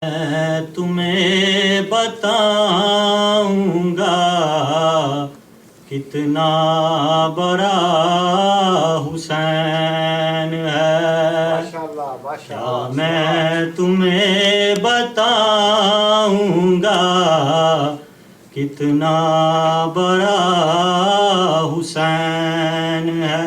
میں تمہیں بتاؤں گا کتنا بڑا حسین ہے. کیا میں تمہیں بتاؤں گا کتنا بڑا حسین ہے.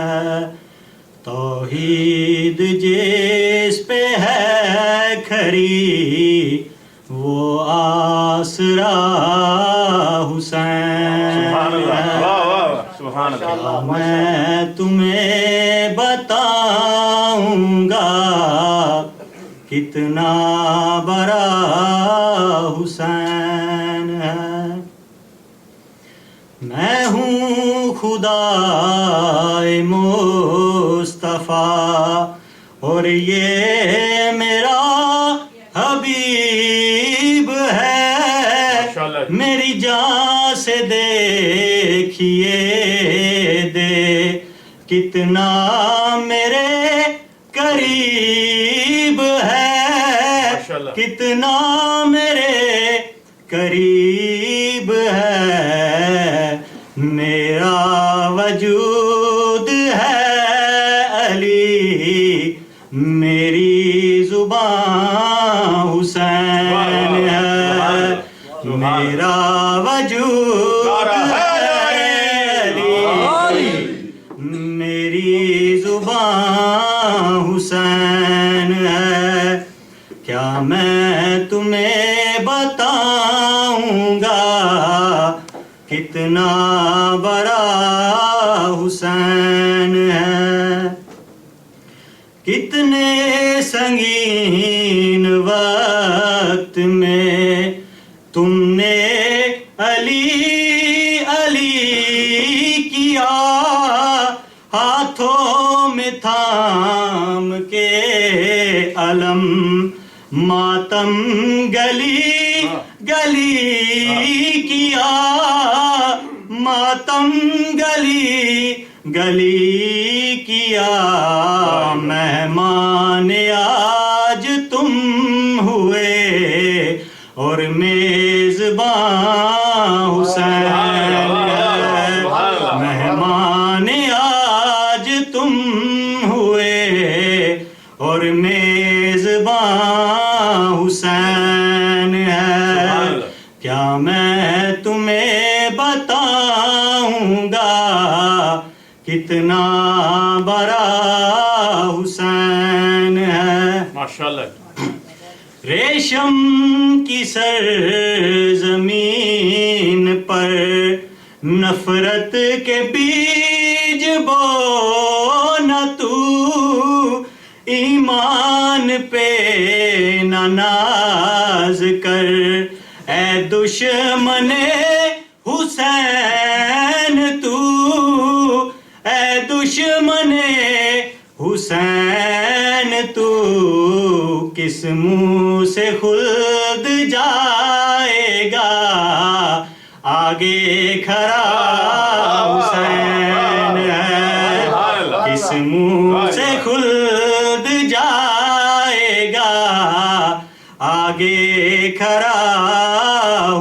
توحید جس پہ ہے کھڑی وہ آسرا حسین ہے. کیا میں تمہیں بتاؤں گا کتنا بڑا حسین ہے. میں ہوں خدائے مصطفیٰ اور یہ میرا حبیب ہے. میری جان سے دیکھیے دے کتنا میرے قریب ہے. کتنا میرے قریب ہے. میرا وجود ہے علی میری زبان حسین ہے. میرا وجود ہے علی میری زبان حسین ہے. کیا میں تمہیں بتاؤں گا کتنا بڑا حسین ہے. کتنے سنگین وقت میں تم نے علی علی کیا. ہاتھوں میں تھام کے علم ماتم گلی گلی کیا. ماتم گلی گلی کیا. مہمان آج تم ہوئے اور میزبان حسین ہے. مہمان آج تم ہوئے اور میزبان حسین ہے. کیا میں تمہیں بتاؤں گا کتنا بڑا حسین ہے. ماشاءاللہ. ریشم کی سرزمین پر نفرت کے بیج بو نہ تو. ایمان پہ نہ ناز کر اے دشمن حسین تو. اے دشمن حسین تو کس منہ سے خلد جائے گا. آگے کھڑا حسین ہے. کس منہ سے خلد جائے گا. آگے کھڑا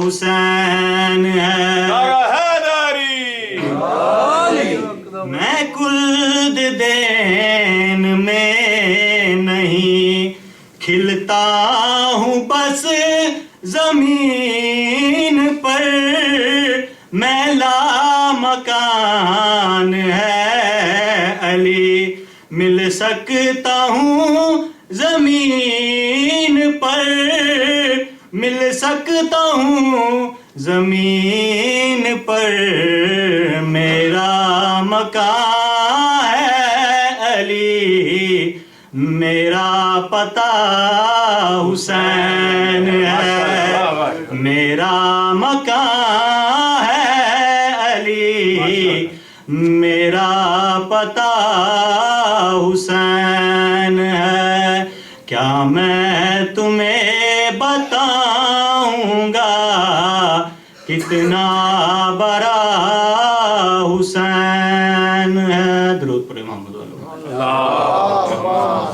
حسین ہے. میں خلد دین میں نہیں کھلتا ہوں بس زمین پر. میں لامکان ہے علی مل سکتا ہوں زمین پر. مل سکتا ہوں زمین پر. میرا مکان ہے علی میرا پتہ حسین ہے. میرا مکان ہے علی میرا پتہ حسین ہے. کیا میں تمہیں بتاؤں گا کتنا بڑا حسین ہے. درود پڑھیں محمد والے. اللہم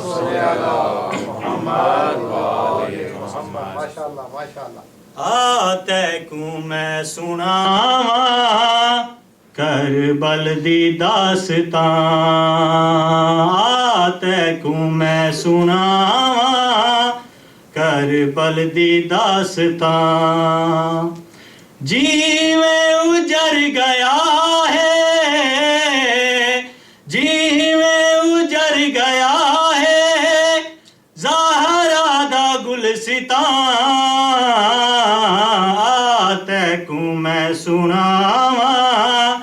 صلی علی محمد و آل محمد. ماشاءاللہ ماشاءاللہ. آتے کو میں سناواں کربل دی داستان آتے کو میں سناواں کربل دی داستان جی میں اجڑ گیا ہے جی میں اجڑ گیا ہے زہرا دا گلستان آتے کو میں سناواں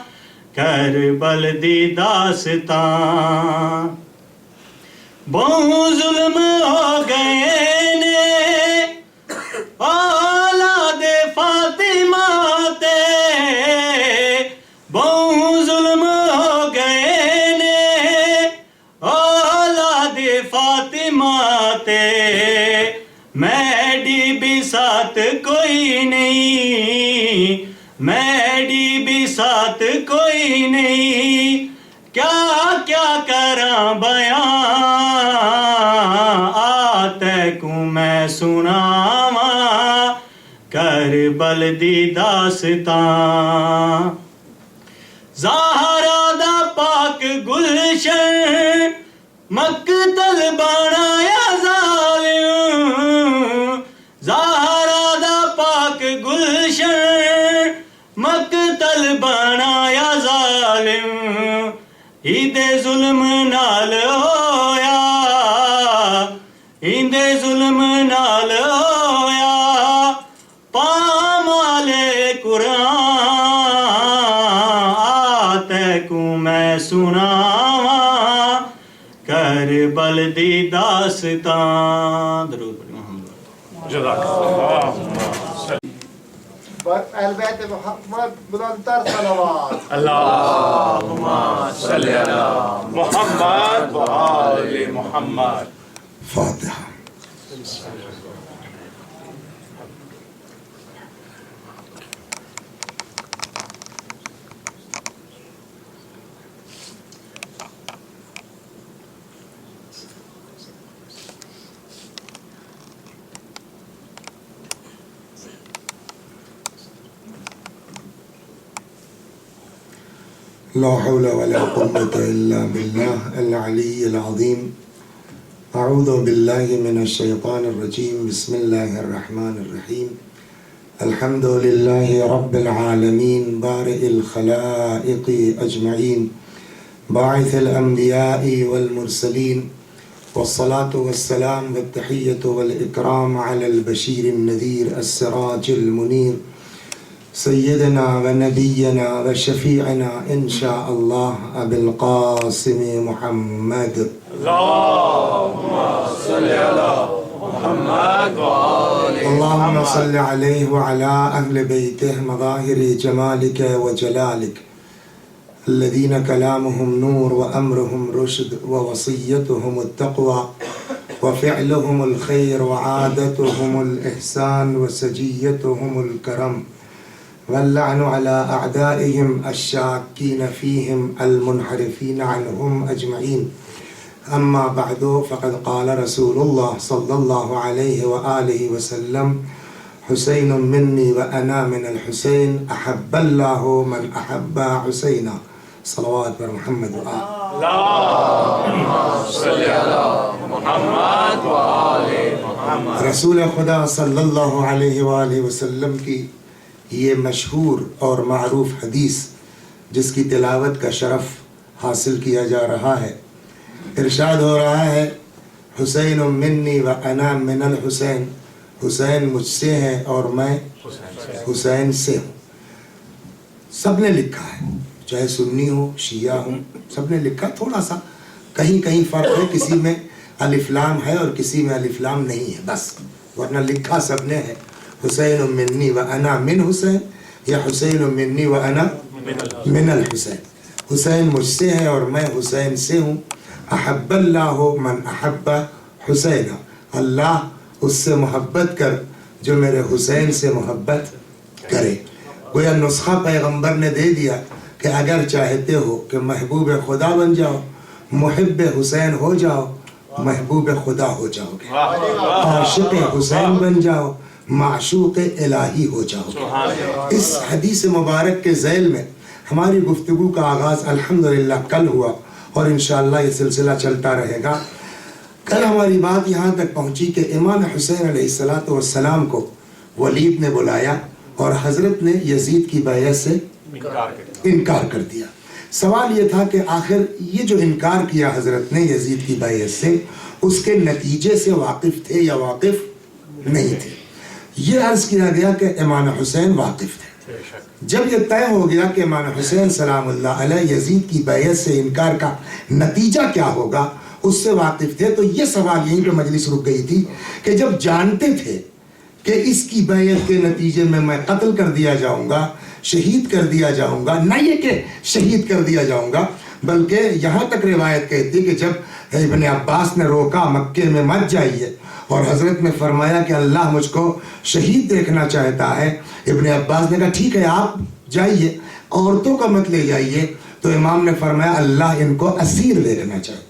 کربل دی داستان بہت ظلم ہو گئے نے اولاد فاطمہ تے بہت ظلم ہو گئے نے اولاد فاطمہ تے میڈی بھی ساتھ کوئی نہیں میڈی بھی ساتھ کوئی نہیں کیا کیا کراں بیان آتے کو میں سناواں کربل دی داستان زہرا دا پاک گلشن مقتل بنایا ظالم زہرا دا پاک گلشن مقتل بنایا ظالم ایندے ظلم نال ہویا ایندے ظلم نال ہویا پامال قرآن آتے کو میں سناواں کربل دی داستان درود پڑھیں محمد جزاک اللہ. اہل بیت محمد بلندتر صلوات. اللہم صلی علی محمد و آل محمد. فاتحہ. لا حول ولا قوة إلا بالله العلي العظيم. أعوذ بالله من الشيطان الرجيم. بسم الله الرحمن الرحيم. الحمد لله رب العالمين بارئ الخلائق أجمعين باعث الأنبياء والمرسلين والصلاة والسلام والتحية والإكرام على البشير النذير السراج المنير سيدنا ونبينا وشفيعنا إن شاء الله أبي القاسم محمد. اللہم صلی علی محمد و آل اللهم صل عليه وعلى أهل بيته مظاهر جمالك وجلالك الذين كلامهم نور وأمرهم رشد ووصيتهم التقوى وفعلهم الخير وعادتهم الإحسان وسجيتهم الكرم واللعن على أعدائهم الشاكين فيهم المنحرفين عنهم أجمعين. أما بعد فقد قال رسول الله صلى الله عليه وآله وسلم حسين مني وأنا من الحسين أحب الله من أحب حسينا. صلوات بر محمد و آل. اللہم صلی علی محمد و آل محمد. رسول خدا صلی اللہ علیہ وآلہ وسلم کی یہ مشہور اور معروف حدیث جس کی تلاوت کا شرف حاصل کیا جا رہا ہے، ارشاد ہو رہا ہے حسین منی و انا من الحسین، حسین مجھ سے ہے اور میں حسین سے ہوں. سب نے لکھا ہے، چاہے سنی ہو شیعہ ہوں، سب نے لکھا. تھوڑا سا کہیں کہیں فرق ہے، کسی میں الف لام ہے اور کسی میں الف لام نہیں ہے بس، ورنہ لکھا سب نے ہے حسین منی و انا من حسین یا حسین منی و انا من الحسین. حسین مجھ سے ہے اور میں حسین سے ہوں. احب اللہ من احب حسین، اللہ اس سے محبت کر جو میرے حسین سے محبت کرے. گویا نسخہ پیغمبر نے دے دیا کہ اگر چاہتے ہو کہ محبوب خدا بن جاؤ، محب حسین ہو جاؤ، محبوب خدا ہو جاؤ گے. عاشق حسین بن جاؤ، معشوق الہی ہو جاؤ. اس حدیث مبارک کے ذیل میں ہماری گفتگو کا آغاز الحمدللہ کل ہوا اور انشاءاللہ یہ سلسلہ چلتا رہے گا. کل ہماری بات یہاں تک پہنچی کہ امام حسین علیہ السلام کو ولید نے بلایا اور حضرت نے یزید کی بیعت سے انکار کر دیا. سوال یہ تھا کہ آخر یہ جو انکار کیا حضرت نے یزید کی بیعت سے، اس کے نتیجے سے واقف تھے یا واقف نہیں تھے؟ یہ عرض کیا گیا کہ امام حسین واقف تھے. جب یہ طے ہو گیا کہ امام حسین سلام اللہ علیہ یزید کی بیعت سے انکار کا نتیجہ کیا ہوگا اس سے واقف تھے، تو یہ سوال یہیں پہ مجلس رک گئی تھی کہ جب جانتے تھے کہ اس کی بیعت کے نتیجے میں قتل کر دیا جاؤں گا، شہید کر دیا جاؤں گا، نہ یہ کہ شہید کر دیا جاؤں گا، بلکہ یہاں تک روایت کہتی کہ جب ابن عباس نے روکا مکے میں مت جائیے اور حضرت نے فرمایا کہ اللہ مجھ کو شہید دیکھنا چاہتا ہے، ابن عباس نے کہا ٹھیک ہے آپ جائیے، عورتوں کا مت لے جائیے، تو امام نے فرمایا اللہ ان کو اسیر دیکھنا چاہتا ہے.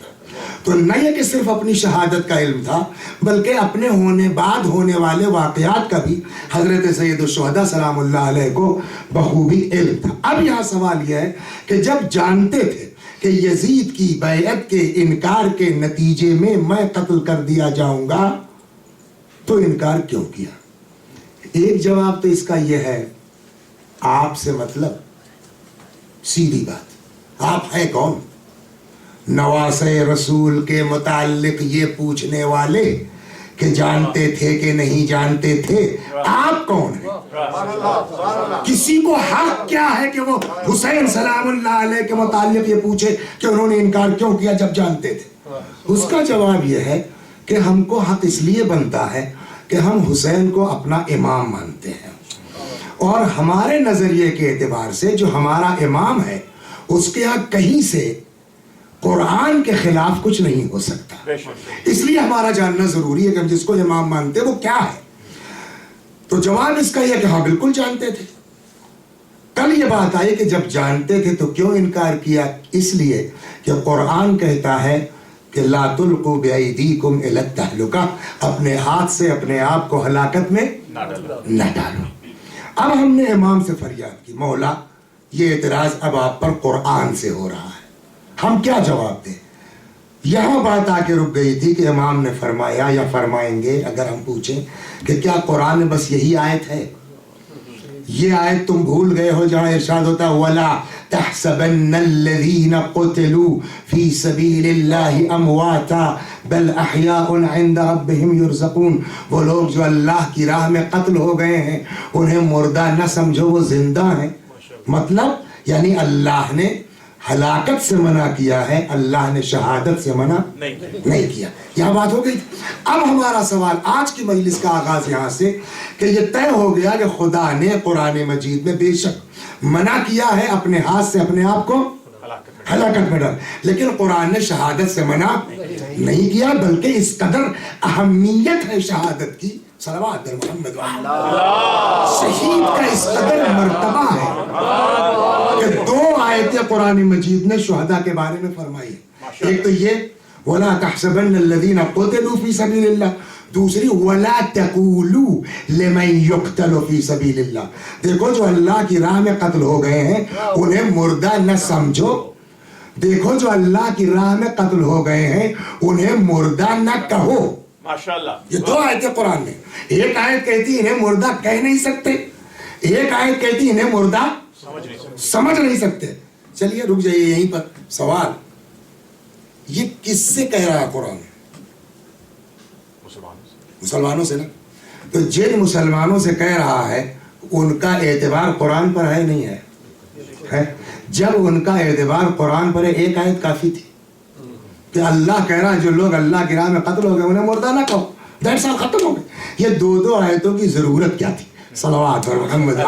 تو نہ یہ کہ صرف اپنی شہادت کا علم تھا بلکہ اپنے بعد ہونے والے واقعات کا بھی حضرت سید الشہداء سلام اللہ علیہ کو بخوبی علم تھا. اب یہاں سوال یہ ہے کہ جب جانتے تھے کہ یزید کی بیعت کے انکار کے نتیجے میں قتل کر دیا جاؤں گا تو انکار کیوں کیا؟ ایک جواب تو اس کا یہ ہے آپ سے مطلب سیدھی بات، آپ ہیں کون؟ نواسۂ رسول کے متعلق یہ پوچھنے والے کہ جانتے تھے کہ نہیں جانتے تھے، آپ کون ہیں؟ کسی کو حق کیا ہے کہ وہ حسین سلام اللہ علیہ کے متعلق یہ پوچھے کہ انہوں نے انکار کیوں کیا جب جانتے تھے؟ اس کا جواب یہ ہے کہ ہم کو حق اس لیے بنتا ہے کہ ہم حسین کو اپنا امام مانتے ہیں، اور ہمارے نظریے کے اعتبار سے جو ہمارا امام ہے اس کے ہاں کہیں سے قرآن کے خلاف کچھ نہیں ہو سکتا. اس لیے ہمارا جاننا ضروری ہے کہ ہم جس کو امام مانتے ہیں وہ کیا ہے. تو جواب اس کا یہ کہ ہاں بالکل جانتے تھے. کل یہ بات آئی کہ جب جانتے تھے تو کیوں انکار کیا؟ اس لیے کہ قرآن کہتا ہے کہ لا تلقوا بأیدیکم الی التہلکہ، اپنے ہاتھ سے اپنے آپ کو ہلاکت میں نہ ڈالو. اب ہم نے امام سے فریاد کی مولا یہ اعتراض اب آپ پر قرآن سے ہو رہا ہے، ہم کیا جواب دیں؟ یہاں بات آ کے رک گئی تھی کہ امام نے فرمایا یا فرمائیں گے اگر ہم پوچھیں کہ کیا قرآن میں بس یہی آیت ہے؟ یہ آیت تم بھول گئے ہو جہاں ارشاد ہوتا وَلَا تَحْسَبَنَّ الَّذِينَ قُتِلُوا فِي سَبِيلِ اللَّهِ أَمْوَاتًا بَلْ أَحْيَاءٌ عِنْدَ رَبِّهِمْ يُرْزَقُونَ. وہ لوگ جو اللہ کی راہ میں قتل ہو گئے ہیں انہیں مردہ نہ سمجھو، وہ زندہ ہیں. مطلب یعنی اللہ نے ہلاکت سے منع کیا ہے، اللہ نے شہادت سے منع نہیں کیا. یہاں بات ہو گئی. اب ہمارا سوال آج کی مجلس کا آغاز یہاں سے کہ یہ طے ہو گیا کہ خدا نے قرآن مجید میں بے شک منع کیا ہے اپنے ہاتھ سے اپنے آپ کو ہلاکت میں ڈال، لیکن قرآن نے شہادت سے منع نہیں کیا، بلکہ اس قدر اہمیت ہے شہادت کی، صلوات در محمد شہید کا اس قدر مرتبہ ہے کہ دو آیتیں قرآن مجید نے شہداء کے بارے میں فرمائی. ایک تو یہ وَلَا تَحْسَبَنَّ الَّذِينَ قُتِلُوا فِي سَبِيلِ اللَّهِ، دوسری وَلَا تَقُولُوا لِمَنْ يُقْتَلُ فِي سَبِيلِ اللَّهِ. دیکھو جو اللہ کی راہ میں قتل ہو گئے ہیں انہیں مردہ نہ سمجھو، دیکھو جو اللہ کی راہ میں قتل ہو گئے ہیں انہیں مردہ نہ کہو. ماشاءاللہ. یہ دو آیتیں قرآن میں، ایک آیت کہتی انہیں مردہ کہہ نہیں سکتے، ایک آیت کہتی انہیں مردہ سمجھ نہیں سکتے. چلیے رک جائیے یہیں پر. سوال یہ کس سے کہہ رہا ہے قرآن؟ مسلمانوں سے نا. تو جن مسلمانوں سے کہہ رہا ہے ان کا اعتبار قرآن پر ہے نہیں ہے؟ جب ان کا اعتبار قرآن پر ہے ایک آیت کافی تھی کہ اللہ کہہ رہا ہے جو لوگ اللہ کی راہ میں قتل ہو گئے انہیں مردہ نہ کہو، ڈیڑھ سال ختم ہو گئے. یہ دو آیتوں کی ضرورت کیا تھی؟ صلوات اور محمد.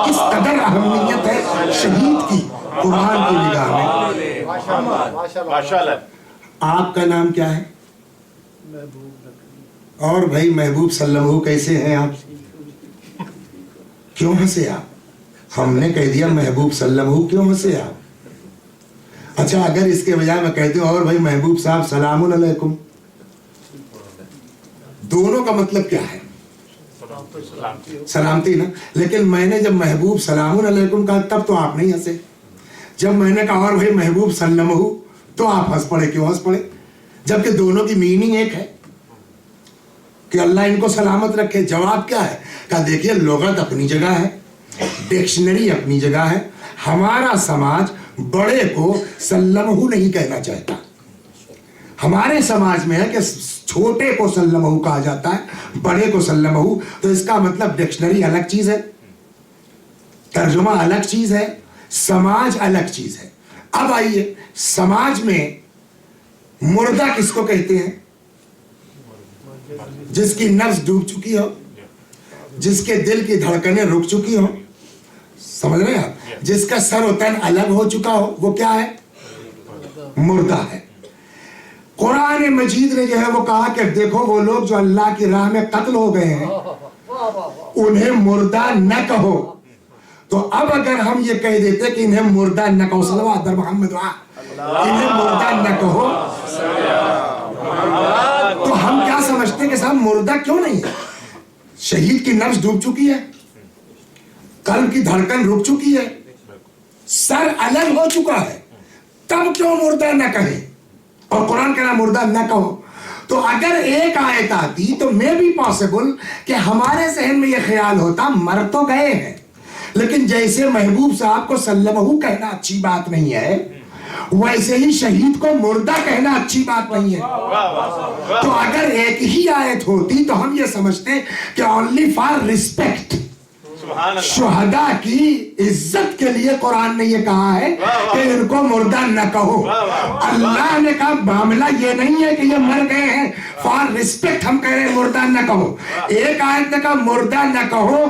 کس قدر اہمیت ہے شہید کی قرآن کی نگاہ میں. ماشاءاللہ. آپ کا نام کیا ہے؟ اور بھائی محبوب صلی اللہ علیہ وسلم کیسے ہیں آپ؟ کیوں ہنسے آپ؟ ہم نے کہہ دیا محبوب صلی اللہ علیہ وسلم، کیوں ہنسے آپ؟ اچھا اگر اس کے بجائے میں کہتی ہوں اور بھائی محبوب صاحب سلام علیکم، دونوں کا مطلب کیا ہے؟ سلامتی نا. لیکن میں نے جب محبوب سلام علیکم کہا تب تو آپ نہیں ہنسے. جب میں نے کہا اور بھائی محبوب سلمہ تو آپ ہنس پڑے. کیوں ہنس پڑے؟ جبکہ دونوں کی میننگ ایک ہے کہ اللہ ان کو سلامت رکھے. جواب کیا ہے؟ کہا دیکھیے لغت اپنی جگہ ہے, ڈکشنری اپنی جگہ ہے. ہمارا سماج بڑے کو سلمہ نہیں کہنا چاہتا. ہمارے سماج میں ہے کہ چھوٹے کو سلمہ کہا جاتا ہے, بڑے کو سلمہ. تو اس کا مطلب ڈکشنری الگ چیز ہے, ترجمہ الگ چیز ہے, سماج الگ چیز ہے. اب آئیے, سماج میں مردہ کس کو کہتے ہیں؟ جس کی نفس ڈوب چکی ہو, جس کے دل کی دھڑکنیں رک چکی ہو. سمجھ رہے ہیں آپ؟ جس کا سر و تن الگ ہو چکا ہو, وہ کیا ہے؟ مردہ ہے. قرآن مجید نے جو ہے وہ کہا کہ دیکھو وہ لوگ جو اللہ کی راہ میں قتل ہو گئے ہیں انہیں مردہ نہ کہو. تو اب اگر ہم یہ کہہ دیتے کہ انہیں مردہ نہ کہو, صلوات بر محمد, انہیں مردہ نہ کہو, تو ہم کیا سمجھتے ہیں کہ صاحب مردہ کیوں نہیں ہے؟ شہید کی نفس ڈوب چکی ہے, قلب کی دھڑکن رک چکی ہے, سر الگ ہو چکا ہے, تب کیوں مردہ نہ کہیں؟ اور قرآن کہنا مردہ نہ کہو. تو اگر ایک آیت آتی تو میں بھی پاسبل کہ ہمارے ذہن میں یہ خیال ہوتا مر تو گئے ہیں, لیکن جیسے محبوب صاحب کو سلمہ کہنا اچھی بات نہیں ہے, ویسے ہی شہید کو مردہ کہنا اچھی بات نہیں ہے. تو اگر ایک ہی آیت ہوتی تو ہم یہ سمجھتے کہ اونلی فار ریسپیکٹ, شہداء کی عزت کے لیے قرآن نے یہ کہا ہے کہ ان کو مردہ نہ کہو. اللہ نے کہا معاملہ یہ نہیں ہے کہ یہ مر گئے ہیں, فار ریسپیکٹ ہم کہہ رہے ہیں مردہ نہ کہو. ایک آیت نے کہا مردہ نہ کہو,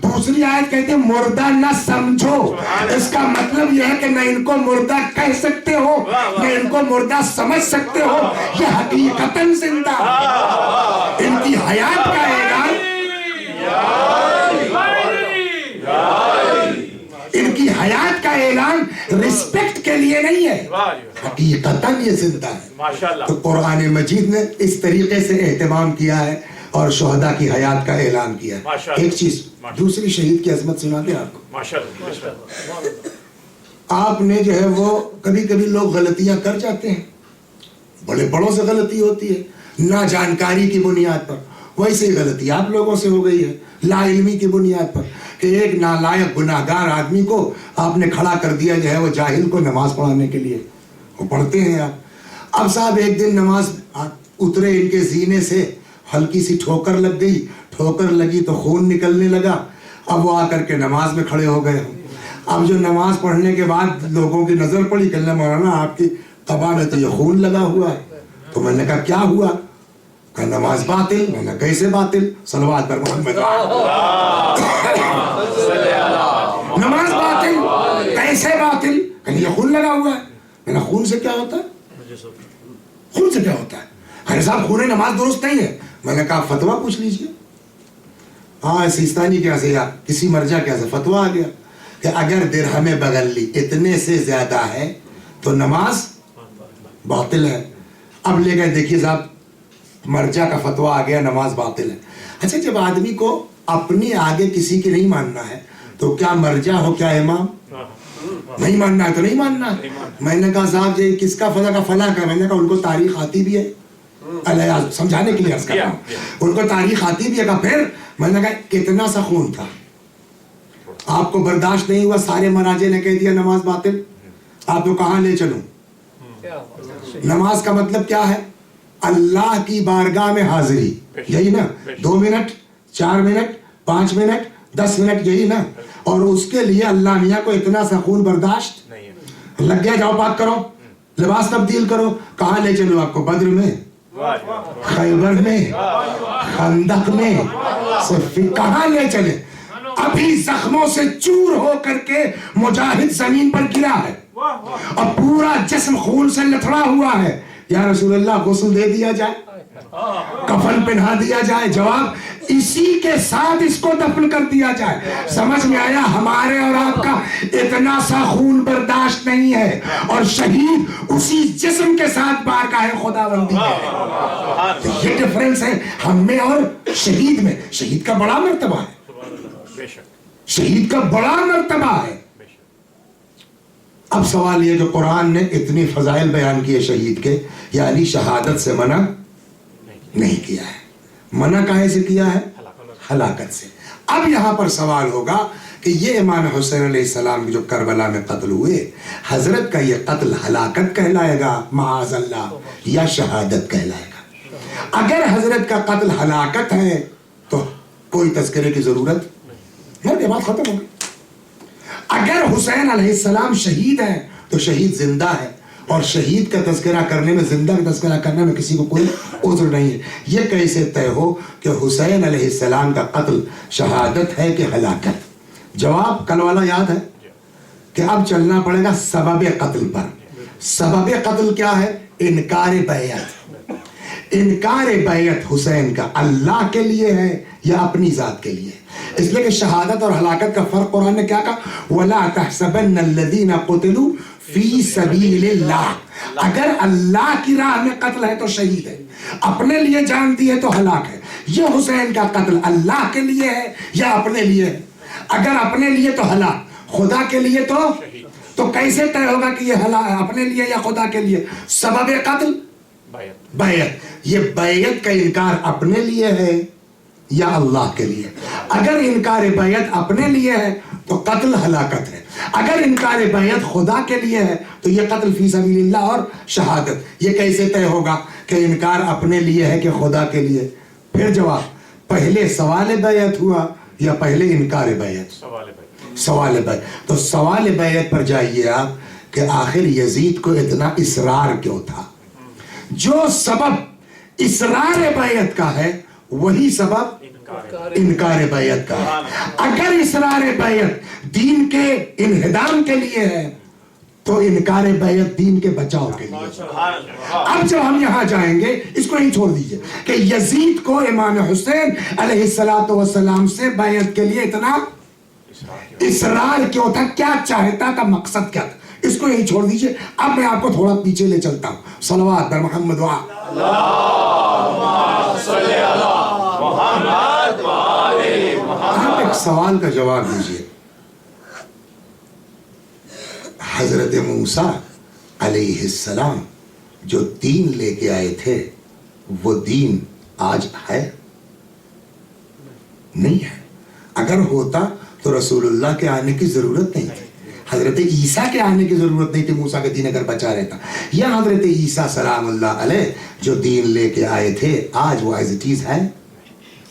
دوسری آیت کہتے ہیں مردہ نہ سمجھو. اس کا مطلب یہ ہے کہ نہ ان کو مردہ کہہ سکتے ہو نہ ان کو مردہ سمجھ سکتے ہو. یہ حقیقتاً زندہ, ان کی حیات کا اعلان, ان کی حیات کا اعلان رسپیکٹ کے لیے نہیں ہے, حقیقتاً یہ زندہ ہے. تو قرآن مجید نے اس طریقے سے اہتمام کیا ہے اور شہداء کی حیات کا اعلان کیا ہے. ایک چیز دوسری شہید کی عظمت سنا دیں آپ کو. آپ نے جو ہے وہ کبھی کبھی لوگ غلطیاں کر جاتے ہیں, بڑے بڑوں سے غلطی ہوتی ہے نا جانکاری کی بنیاد پر. ویسے ہی غلطی آپ لوگوں سے ہو گئی ہے لا علمی کی بنیاد پر, کہ ایک نالائق گناہگار آدمی کو آپ نے کھڑا کر دیا جو ہے وہ جاہل کو نماز پڑھانے کے لیے. وہ پڑھتے ہیں آپ. اب صاحب ایک دن نماز اترے, ان کے سینے سے ہلکی سی ٹھوکر لگ گئی, ٹھوکر لگی تو خون نکلنے لگا. اب وہ آ کر کے نماز میں کھڑے ہو گئے. اب جو نماز پڑھنے کے بعد لوگوں کی نظر پڑی, کہ مولانا آپ کی قبا میں تو یہ خون لگا ہوا ہے. تو میں نے کہا کیا ہوا؟ کہ نماز باطل. میں نے کیسے باطل؟ صلوات پر محمد. نماز باطل کیسے باطل؟ کہ یہ خون لگا ہوا ہے. میں نے خون سے کیا ہوتا ہے؟ خون سے کیا ہوتا ہے؟ ارے صاحب خون نماز درست نہیں ہے. میں نے کہا فتویٰ پوچھ لیجئے. ہاں سیستانی کیا سے یا کسی مرجع کیا سے فتویٰ آ گیا کہ اگر درہم بغلی اتنے سے زیادہ ہے تو نماز باطل ہے. اب لے گئے, دیکھیے صاحب مرجع کا فتویٰ آ گیا, نماز باطل ہے. اچھا جب آدمی کو اپنی آگے کسی کی نہیں ماننا ہے تو کیا مرجع ہو کیا امام؟ نہیں ماننا ہے تو نہیں ماننا. میں نے کہا صاحب یہ کس کا فلاں کا فلاں کا. میں نے کہا ان کو تاریخ آتی بھی ہے, سمجھانے کے لیے عرض کر رہا ہوں, ان کو تاریخ آتی بھی ہے. پھر میں نے کہا کتنا سا خون تھا, آپ کو برداشت نہیں ہوا, سارے مراجع نے کہہ دیا نماز باطل. آپ کو کہاں لے چلوں؟ نماز کا مطلب کیا ہے؟ اللہ کی بارگاہ میں حاضری, یہی نا. 2 منٹ 4 منٹ 5 منٹ 10 منٹ, یہی نا. اور اس کے لیے اللہ میاں کو اتنا سا خون برداشت لگ گیا. جاؤ پاک کرو, لباس تبدیل کرو. کہاں لے چلو آپ کو؟ بدر میں, خیبر میں, خندق میں, صفین, کہاں لے چلے؟ ابھی زخموں سے چور ہو کر کے مجاہد زمین پر گرا ہے اور پورا جسم خون سے لتھڑا ہوا ہے. یا رسول اللہ غسل دے دیا جائے, کفن پہنا دیا جائے. جواب اسی کے ساتھ اس کو دفن کر دیا جائے. سمجھ میں آیا؟ ہمارے اور آپ کا اتنا سا خون برداشت نہیں ہے, اور شہید اسی جسم کے ساتھ بارگاہ خداوندی ہے. تو یہ ڈفرنس ہے ہم میں اور شہید میں. شہید کا بڑا مرتبہ ہے, شہید کا بڑا مرتبہ ہے. اب سوال یہ, جو قرآن نے اتنی فضائل بیان کیے شہید کے, یعنی شہادت سے منع نہیں کیا ہے. منع کہے سے کیا ہے؟ ہلاکت سے. اب یہاں پر سوال ہوگا کہ یہ امام حسین علیہ السلام جو کربلا میں قتل ہوئے, حضرت کا یہ قتل ہلاکت کہلائے گا معاذ اللہ, یا شہادت کہلائے گا؟ اگر حضرت کا قتل ہلاکت ہے تو کوئی تذکرے کی ضرورت نہیں, یہ بات ختم ہوگی. اگر حسین علیہ السلام شہید ہیں تو شہید زندہ ہے, اور شہید کا تذکرہ کرنے میں, زندہ کا تذکرہ کرنے میں کسی کو کوئی عذر نہیں ہے. یہ کیسے طے ہو کہ حسین علیہ السلام کا قتل شہادت ہے کہ ہلاکت؟ جواب کل والا یاد ہے کہ اب چلنا پڑے گا سبب قتل پر. سبب قتل کیا ہے؟ انکار بیعت. انکار بیعت حسین کا اللہ کے لیے ہے یا اپنی ذات کے لیے؟ اس لیے کہ شہادت اور ہلاکت کا فرق قرآن نے کیا کہا؟ وَلَا تَحْسَبَنَّ الَّذِينَ قُتِلُوا فِي سَبِيلِ اللَّهِ. اگر اللہ کی راہ میں قتل ہے تو شہید ہے, اپنے لیے جان دی ہے تو ہلاک ہے. یہ حسین کا قتل اللہ کے لیے ہے یا اپنے لیے ہے؟ اگر اپنے لیے تو ہلاک, خدا کے لیے تو کیسے طے ہوگا کہ یہ اپنے لیے یا خدا کے لیے؟ سبب قتل بیعت. یہ بیعت کا انکار اپنے لیے ہے یا اللہ کے لیے؟ اگر انکار بیعت اپنے لیے ہے تو قتل ہلاکت ہے. اگر انکار بیعت خدا کے لیے ہے تو یہ قتل فی سبیل اللہ اور شہادت. یہ کیسے طے ہوگا کہ انکار اپنے لیے ہے کہ خدا کے لیے؟ پھر جواب, پہلے سوال بیعت ہوا یا پہلے انکار بیعت؟ سوال بیعت. تو سوال بیعت پر جائیے آپ کہ آخر یزید کو اتنا اصرار کیوں تھا؟ جو سبب اصرار بیعت کا ہے وہی سبب انکار بیعت کا ہے. اگر اصرار بیعت دین کے انہدام کے لیے ہے تو انکار بیعت دین کے بچاؤ کے لیے. اب جب ہم یہاں جائیں گے, اس کو نہیں چھوڑ دیجئے کہ یزید کو امام حسین علیہ السلام سے بیعت کے لیے اتنا اصرار کیوں تھا, کیا چاہتا تھا, مقصد کیا تھا, اس کو یہی چھوڑ دیجئے. اب میں آپ کو تھوڑا پیچھے لے چلتا ہوں. صلوات بر محمد وآل آپ ایک سوال کا جواب دیجئے. حضرت موسیٰ علیہ السلام جو دین لے کے آئے تھے وہ دین آج ہے؟ نہیں ہے. اگر ہوتا تو رسول اللہ کے آنے کی ضرورت نہیں تھی, حضرت عیسیٰ کے آنے کی ضرورت نہیں تھی. موسیٰ کا دین اگر بچا رہتا, یا حضرت عیسیٰ سلام اللہ علیہ جو دین لے کے آئے تھے آج وہ ایز اٹ از ہے؟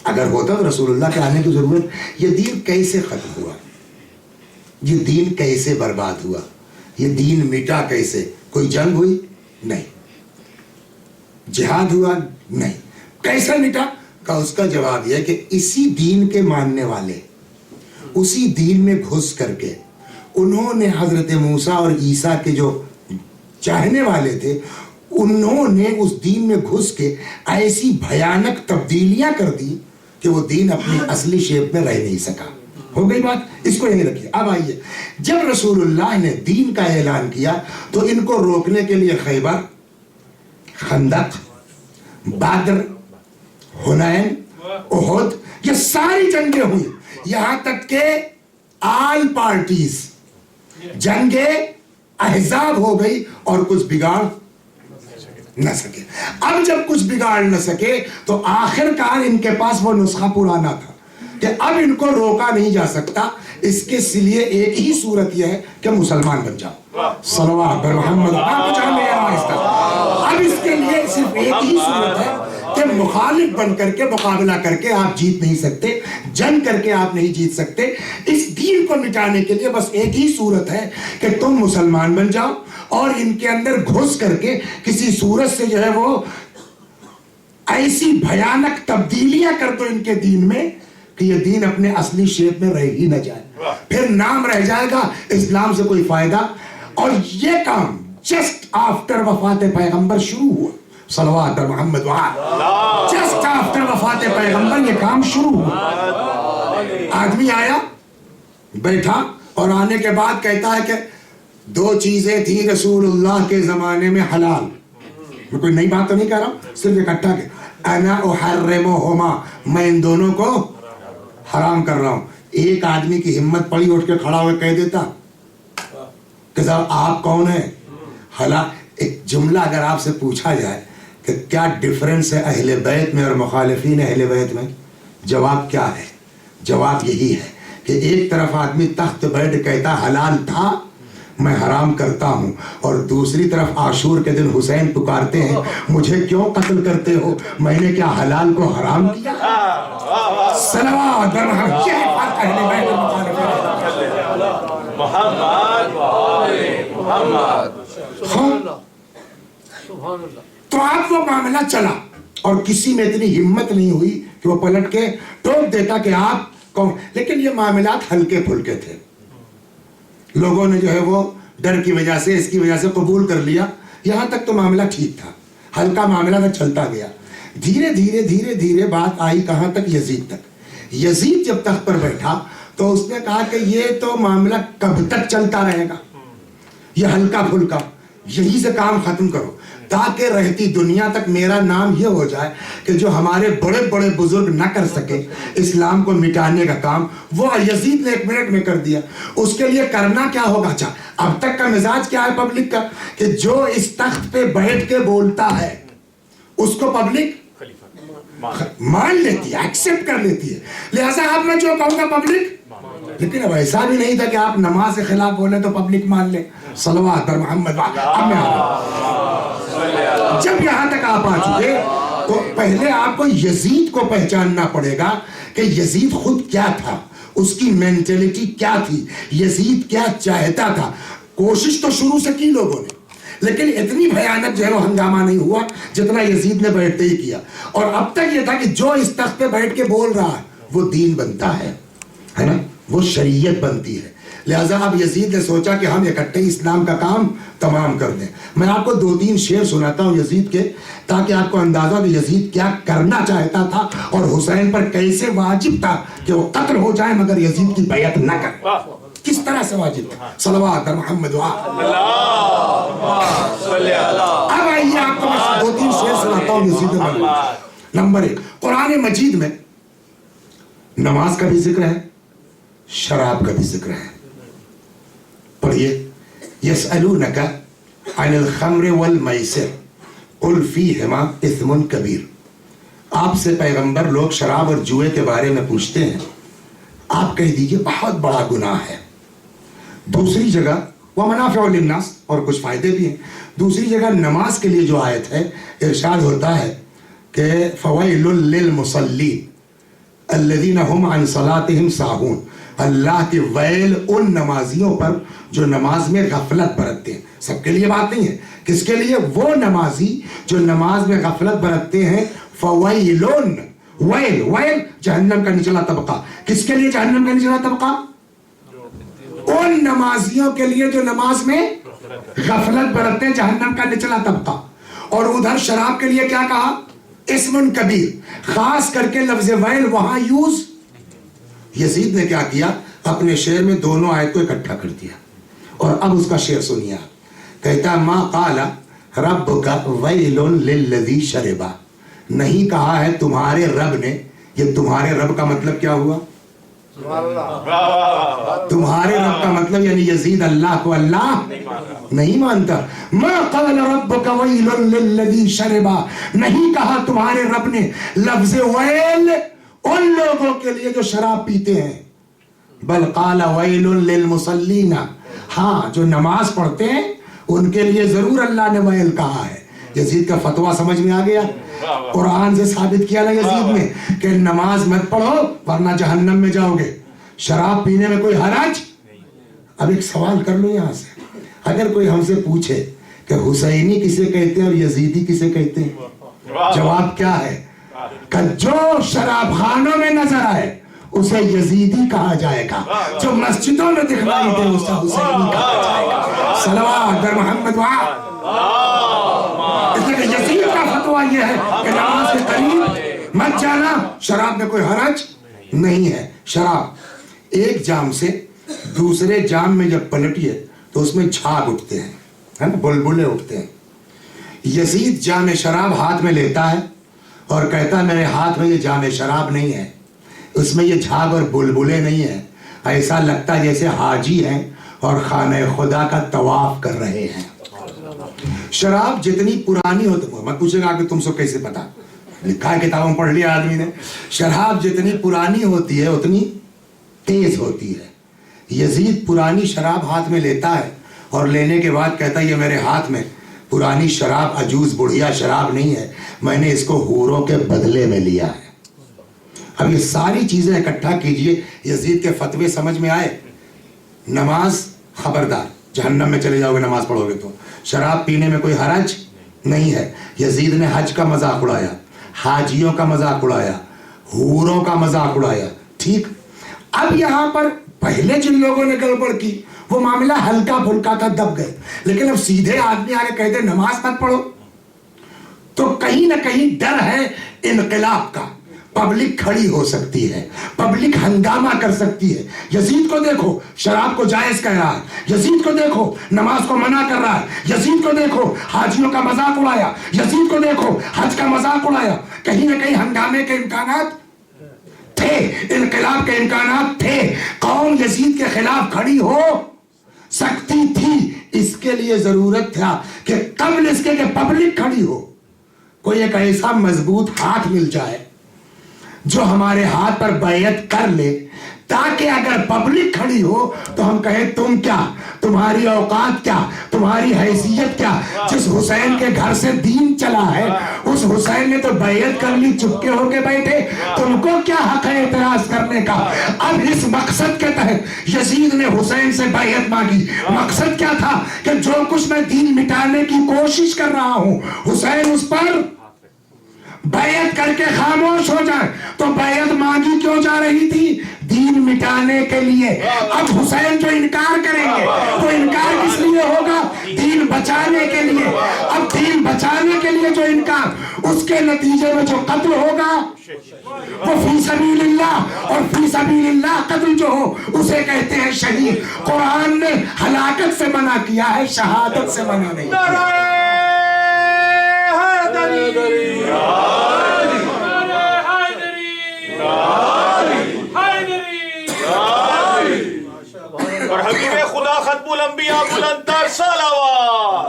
اگر ہوتا تو رسول اللہ کے آنے کی ضرورت. یہ دین کیسے ختم ہوا؟ یہ دین کیسے برباد ہوا؟ یہ دین مٹا کیسے؟ کوئی جنگ ہوئی؟ نہیں. جہاد ہوا؟ نہیں. کیسے مٹا؟ کہ اس کا جواب یہ کہ اسی دین کے ماننے والے اسی دین میں گھس کر کے انہوں نے حضرت موسیٰ اور عیسیٰ کے جو چاہنے والے تھے, انہوں نے اس دین میں گھس کے ایسی بھیانک تبدیلیاں کر دی کہ وہ دین اپنی اصلی شیپ میں رہ نہیں سکا. ہو گئی بات, اس کو یہیں رکھیے. اب آئیے, جب رسول اللہ نے دین کا اعلان کیا تو ان کو روکنے کے لیے خیبر, خندق, بدر, حنین, احد, یہ ساری جنگیں ہوئی. یہاں تک کہ آل پارٹیز جنگ احزاب ہو گئی اور کچھ بگاڑ نہ سکے. اب جب کچھ بگاڑ نہ سکے تو آخر کار ان کے پاس وہ نسخہ پرانا تھا کہ اب ان کو روکا نہیں جا سکتا. اس کے لیے ایک ہی صورت یہ ہے کہ مسلمان بن جاؤ. صلوات بر محمد. اب اس کے لیے صرف ایک ہی صورت ہے کہ مخالف بن کر کے مقابلہ کر کے آپ جیت نہیں سکتے, جنگ کر کے آپ نہیں جیت سکتے. اس دین کو مٹانے کے لیے بس ایک ہی صورت ہے کہ تم مسلمان بن جاؤ اور ان کے اندر گھس کر کے کسی صورت سے جو ہے وہ ایسی بھیانک تبدیلیاں کر دو ان کے دین میں کہ یہ دین اپنے اصلی شیپ میں رہ ہی نہ جائے. پھر نام رہ جائے گا, اسلام سے کوئی فائدہ. اور یہ کام جسٹ آفٹر وفات پیغمبر شروع ہوا. صلوات پر محمد جسٹ آفٹر وفات پیغمبر یہ کام شروع ہوا. آدمی آیا بیٹھا اور آنے کے بعد کہتا ہے کہ 2 چیزیں تھیں رسول اللہ کے زمانے میں حلال. میں کوئی نئی بات تو نہیں کہہ رہا ہوں, صرف اکٹھا کہ انا احرمہما, میں ان دونوں کو حرام کر رہا ہوں. ایک آدمی کی ہمت پڑی اٹھ کے کھڑا ہوئے کہہ دیتا کہ صاحب آپ کون ہیں؟ حالانکہ ایک جملہ اگر آپ سے پوچھا جائے کہ کیا ڈفرنس ہے اہل بیت میں اور مخالفین اہل بیت میں, جواب کیا ہے؟ جواب یہی ہے کہ ایک طرف آدمی تخت بیٹھ کہتا حلال تھا میں حرام کرتا ہوں, اور دوسری طرف عاشور کے دن حسین پکارتے ہیں مجھے کیوں قتل کرتے ہو, میں نے کیا حلال کو حرام کیا؟ صلوات یہ فرق اہل بیت اور مخالفین. تو آپ وہ معاملہ چلا اور کسی میں اتنی ہمت نہیں ہوئی کہ وہ پلٹ کے ٹوک دیتا کہ آپ کون. لیکن یہ معاملات ہلکے پھلکے تھے, لوگوں نے جو ہے وہ ڈر کی وجہ سے اس کی وجہ سے قبول کر لیا. یہاں تک تو معاملہ ٹھیک تھا, ہلکا معاملہ تک چلتا گیا. دھیرے دھیرے دھیرے دھیرے بات آئی کہاں تک؟ یزید تک. یزید جب تخت پر بیٹھا تو اس نے کہا کہ یہ تو معاملہ کب تک چلتا رہے گا, یہ ہلکا پھلکا, یہی سے کام ختم کرو تاکہ رہتی دنیا تک میرا نام یہ ہو جائے کہ جو ہمارے بڑے بڑے بزرگ نہ کر سکے اسلام کو مٹانے کا کام, وہ یزید نے 1 منٹ میں کر دیا. اس کے لیے کرنا کیا ہوگا؟ اچھا اب تک کا مزاج کیا ہے پبلک کا کہ جو اس تخت پہ بیٹھ کے بولتا ہے اس کو پبلک مان لیتی ہے, ایکسپٹ کر لیتی ہے. لہذا اب میں جو کہوں گا پبلک, لیکن اب ایسا بھی نہیں تھا کہ آپ نماز کے خلاف بولیں تو پبلک مان لے. صلوات پر محمد. اب میں جب یہاں تک آپ آ چکے تو پہلے آپ کو یزید کو پہچاننا پڑے گا کہ یزید خود کیا تھا, اس کی مینٹلٹی کیا تھی, یزید کیا چاہتا تھا. کوشش تو شروع سے کی لوگوں نے, لیکن اتنی بھیانک جو ہے وہ ہنگامہ نہیں ہوا جتنا یزید نے بیٹھتے ہی کیا. اور اب تک یہ تھا کہ جو اس تخت پہ بیٹھ کے بول رہا ہے وہ دین بنتا ہے نا, وہ شریعت بنتی ہے. لہٰذا اب یزید نے سوچا کہ ہم اکٹھے اسلام کا کام تمام کر دیں. میں آپ کو 2-3 شعر سناتا ہوں یزید کے, تاکہ آپ کو اندازہ کہ یزید کیا کرنا چاہتا تھا اور حسین پر کیسے واجب تھا کہ وہ قتل ہو جائے مگر یزید کی بیعت نہ کرے. کس طرح سے واجب تھا. صلوات پر محمد. اب آئیے آپ کو 2-3 شعر سناتا ہوں یزید کے. نمبر 1, قرآن مجید میں نماز کا بھی ذکر ہے, شراب کا بھی ذکر ہے. پڑھیے. یسألونک عن الخمر والمیسر قل فیہما اثم کبیر. آپ سے پیغمبر لوگ شراب اور جوئے کے بارے میں پوچھتے ہیں, آپ کہہ دیجئے بہت بڑا گناہ ہے. دوسری جگہ ومنافع للناس, اور کچھ فائدے بھی ہیں. دوسری جگہ نماز کے لیے جو آیت ہے ارشاد ہوتا ہے کہ فویل للمصلین الذین هم عن صلاتهم ساہون. اللہ کی ویل ان نمازیوں پر جو نماز میں غفلت برتتے ہیں. سب کے لیے بات نہیں ہے, کس کے لیے؟ وہ نمازی جو نماز میں غفلت برتتے ہیں. فویلون, ویل, ویل جہنم کا نچلا طبقہ. کس کے لیے جہنم کا نچلا طبقہ؟ ان نمازیوں کے لیے جو نماز میں غفلت برتتے ہیں, جہنم کا نچلا طبقہ. اور ادھر شراب کے لیے کیا کہا؟ اسم کبیر. خاص کر کے لفظ ویل وہاں یوز. یزید نے کیا کیا؟ اپنے شعر میں دونوں آیت کو اکٹھا کر دیا. اور اب اس کا شعر سنیے. کہتا ما قال ربک ویل للذی شربا. نہیں کہا ہے تمہارے رب نے. یہ تمہارے رب کا مطلب کیا ہوا؟ تمہارے رب کا مطلب یعنی یزید اللہ کو اللہ نہیں مانتا. ما قال ربک ویل للذی شربا. نہیں کہا تمہارے رب نے لفظ ویل ان لوگوں کے لیے جو شراب پیتے ہیں. بل قال ویل للمصلین. ہاں جو نماز پڑھتے ہیں ان کے لیے ضرور اللہ نے ویل کہا ہے. یزید کا فتویٰ سمجھ میں آ گیا. قرآن سے ثابت کیا نا یزید نے کہ نماز مت پڑھو ورنہ جہنم میں جاؤ گے. شراب پینے میں کوئی حرج. اب ایک سوال کر لو یہاں سے, اگر کوئی ہم سے پوچھے کہ حسینی کسے کہتے ہیں اور یزیدی کسے کہتے ہیں, جواب کیا ہے؟ کہ جو شراب خانوں میں نظر آئے اسے یزیدی کہا جائے گا, جو مسجدوں میں دکھلائی دے اسے حسینی کہا جائے گا. صلوات پر محمد. اس لیے کہ یزید کا فتویٰ فتویٰ یہ ہے کہ نماز کے قریب مت جانا. شراب میں کوئی حرج نہیں ہے. شراب ایک جام سے دوسرے جام میں جب پلٹیے تو اس میں جھاگ اٹھتے ہیں, ہے نا, بلبلے اٹھتے ہیں. یزید جام شراب ہاتھ میں لیتا ہے اور کہتا ہے میرے ہاتھ میں یہ جام شراب نہیں ہے, اس میں یہ جھاگ اور بلبلے نہیں ہیں, ایسا لگتا ہے جیسے حاجی ہیں اور خانہ خدا کا طواف کر رہے ہیں. شراب جتنی پرانی ہوتی, مت پوچھے گا کہ تم سے کیسے پتا, لکھا ہے کتابوں پڑھ لیا آدمی نے. شراب جتنی پرانی ہوتی ہے اتنی تیز ہوتی ہے. یزید پرانی شراب ہاتھ میں لیتا ہے اور لینے کے بعد کہتا ہے یہ میرے ہاتھ میں پرانی شراب عجوز بڑھیا شراب نہیں ہے, میں نے اس کو حوروں کے بدلے میں لیا ہے. اب یہ ساری چیزیں اکٹھا کیجئے, یزید کے فتوے سمجھ میں آئے. نماز خبردار, جہنم میں چلے جاؤ گے نماز پڑھو گے تو. شراب پینے میں کوئی حرج نہیں ہے. یزید نے حج کا مذاق اڑایا, حاجیوں کا مذاق اڑایا, حوروں کا مذاق اڑایا. ٹھیک, اب یہاں پر پہلے جن لوگوں نے گڑبڑ کی وہ معاملہ ہلکا پھلکا تھا, دب گئے. لیکن اب سیدھے آدمی آگے کہتے نماز مت پڑھو, تو کہیں نہ کہیں ڈر ہے انقلاب کا. پبلک کھڑی ہو سکتی ہے, پبلک ہنگامہ کر سکتی ہے. یزید کو دیکھو شراب کو جائز کہہ رہا ہے, یزید کو دیکھو نماز کو منع کر رہا ہے, یزید کو دیکھو حاجیوں کا مذاق اڑایا, یزید کو دیکھو حج کا مذاق اڑایا. کہیں نہ کہیں ہنگامے کے امکانات تھے, انقلاب کے امکانات تھے. قوم یزید کے خلاف کھڑی ہو سکتی تھی. اس کے لیے ضرورت تھا کہ قبل اس کے کہ پبلک کھڑی ہو, کوئی ایک ایسا مضبوط ہاتھ مل جائے جو ہمارے ہاتھ پر بیعت کر لے, تاکہ اگر پبلک کھڑی ہو تو ہم کہیں تم کیا, تمہاری اوقات کیا, تمہاری حیثیت کیا. جس حسین کے گھر سے دین چلا ہے اس حسین نے تو بیعت کر لی, چپکے ہو کے بیٹھے, تم کو کیا حق ہے اعتراض کرنے کا. اب اس مقصد کے تحت یزید نے حسین سے بیعت مانگی. مقصد کیا تھا کہ جو کچھ میں دین مٹانے کی کوشش کر رہا ہوں حسین اس پر بیعت کر کے خاموش ہو جائے. تو بیعت مانگی کیوں جا رہی تھی؟ دین مٹانے کے لیے. اب حسین جو انکار کریں گے تو انکار کس لیے ہوگا؟ دین بچانے کے لیے. اب دین بچانے کے لیے جو انکار, اس کے نتیجے میں جو قتل ہوگا وہ فی سبیل اللہ, اور فی سبیل اللہ قتل جو ہو اسے کہتے ہیں شہید. قرآن نے ہلاکت سے منع کیا ہے, شہادت سے منع نہیں کیا. اور حبیب خدا ختم الانبیاء بلند تر صلوات.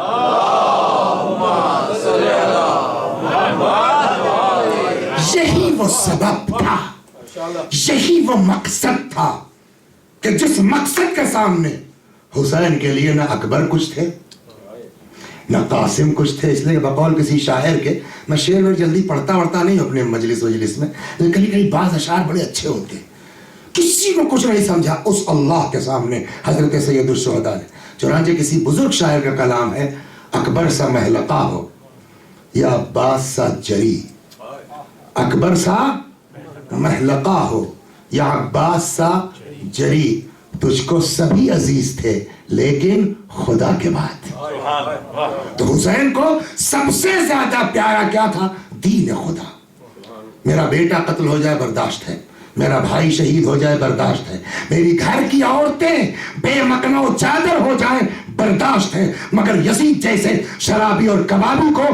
یہی وہ سبب تھا, یہی وہ مقصد تھا کہ جس مقصد کے سامنے حسین کے لیے نہ اکبر کچھ تھے نہ قاسم کچھ تھے. اس لیے بقول کسی شاعر کے, میں شعر میں جلدی پڑھتا نہیں اپنے مجلس میں, لیکن کہیں بعض اشعار بڑے اچھے ہوتے ہیں. کسی کو کچھ نہیں سمجھا اس اللہ کے سامنے حضرت سید الشہداء نے. چنانچہ کسی بزرگ شاعر کا کلام ہے, اکبر سا محلقہ ہو یا عباس سا جری, اکبر سا محلقہ ہو یا عباس سا جری, تجھ کو سبھی عزیز تھے لیکن خدا کے بعد. تو حسین کو سب سے زیادہ پیارا کیا تھا؟ دین خدا. میرا بیٹا قتل ہو جائے برداشت ہے, میرا بھائی شہید ہو جائے برداشت ہے, میری گھر کی عورتیں بے مکنو چادر ہو جائیں برداشت ہے, مگر یزید جیسے شرابی اور کبابی کو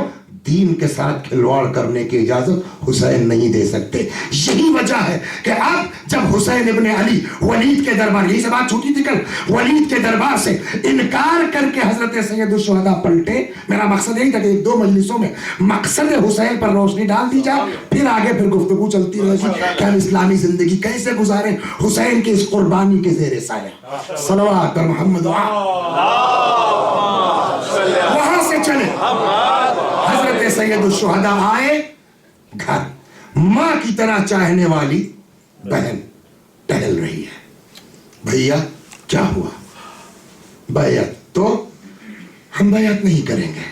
دین کے ساتھ کھلواڑ کرنے کی اجازت حسین نہیں دے سکتے. یہی وجہ ہے کہ اب جب حسین ابن علی ولید کے دربار, یہی سے بات چھوٹی تھی کل, ولید کے دربار سے انکار کر کے حضرت سید الشہداء پلٹے. میرا مقصد یہی تھا کہ 2 مجلسوں میں مقصد حسین پر روشنی ڈال دی جائے, پھر آگے پھر گفتگو چلتی رہے گی کہ ہم اسلامی زندگی کیسے گزاریں حسین کی اس قربانی کے زیر سایہ. صلوات پر محمد. وہاں سے چلے حضرت سید الشہداء آئے گھر. ماں کی طرح چاہنے والی بہن ٹہل رہی ہے. بھیا کیا ہوا؟ بیعت تو ہم بیعت نہیں کریں گے,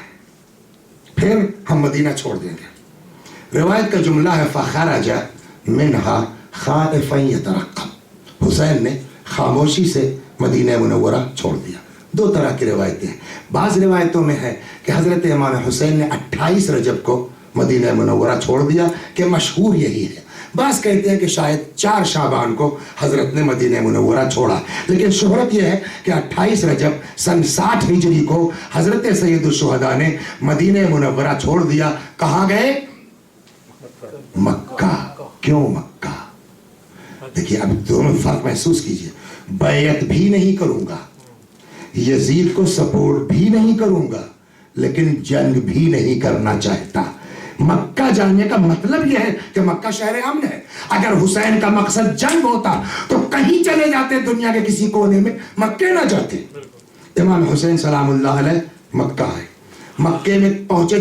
پھر ہم مدینہ چھوڑ دیں گے. روایت کا جملہ ہے فخرج منہا خائفا یترقب, حسین نے خاموشی سے مدینہ منورہ چھوڑ دیا. 2 طرح کی روایتیں ہیں. بعض روایتوں میں ہے کہ حضرت امام حسین نے 28 رجب کو مدینہ منورہ چھوڑ دیا کہ مشہور یہی ہے. بعض کہتے ہیں کہ شاید 4 شعبان کو حضرت نے مدینہ منورہ چھوڑا، لیکن شہرت یہ ہے کہ 28 رجب سن 60 ہجری کو حضرت سید الشہداء نے مدینہ منورہ چھوڑ دیا. کہاں گئے؟ مکہ. کیوں مکہ؟ دیکھیے اب دونوں فرق محسوس کیجئے. بیعت بھی نہیں کروں گا، یزید کو سپورٹ بھی نہیں کروں گا، لیکن جنگ بھی نہیں کرنا چاہتا. مکہ جانے کا مطلب یہ ہے کہ مکہ شہر امن ہے. اگر حسین کا مقصد جنگ ہوتا تو کہیں چلے جاتے دنیا کے کسی کونے میں، مکہ نہ جاتے. امام حسین سلام اللہ علیہ مکہ ہے. مکے میں پہنچے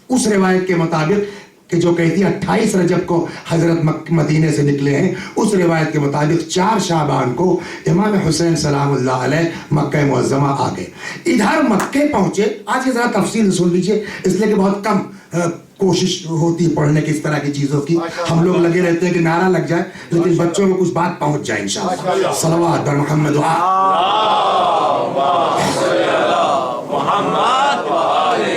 اس روایت کے مطابق کہ جو کہتی ہے 28 رجب کو حضرت مدینے سے نکلے ہیں، اس روایت کے مطابق 4 شعبان کو امام حسین سلام اللہ علیہ مکہ معظمہ آ گئے. ادھر مکے پہنچے. آج یہ ذرا تفصیل سن لیجئے، اس لیے کہ بہت کم کوشش ہوتی ہے پڑھنے کی اس طرح کی چیزوں کی. ہم لوگ لگے رہتے ہیں کہ نعرہ لگ جائے، لیکن بچوں کو کچھ بات پہنچ جائے انشاءاللہ. صلوات بر محمد.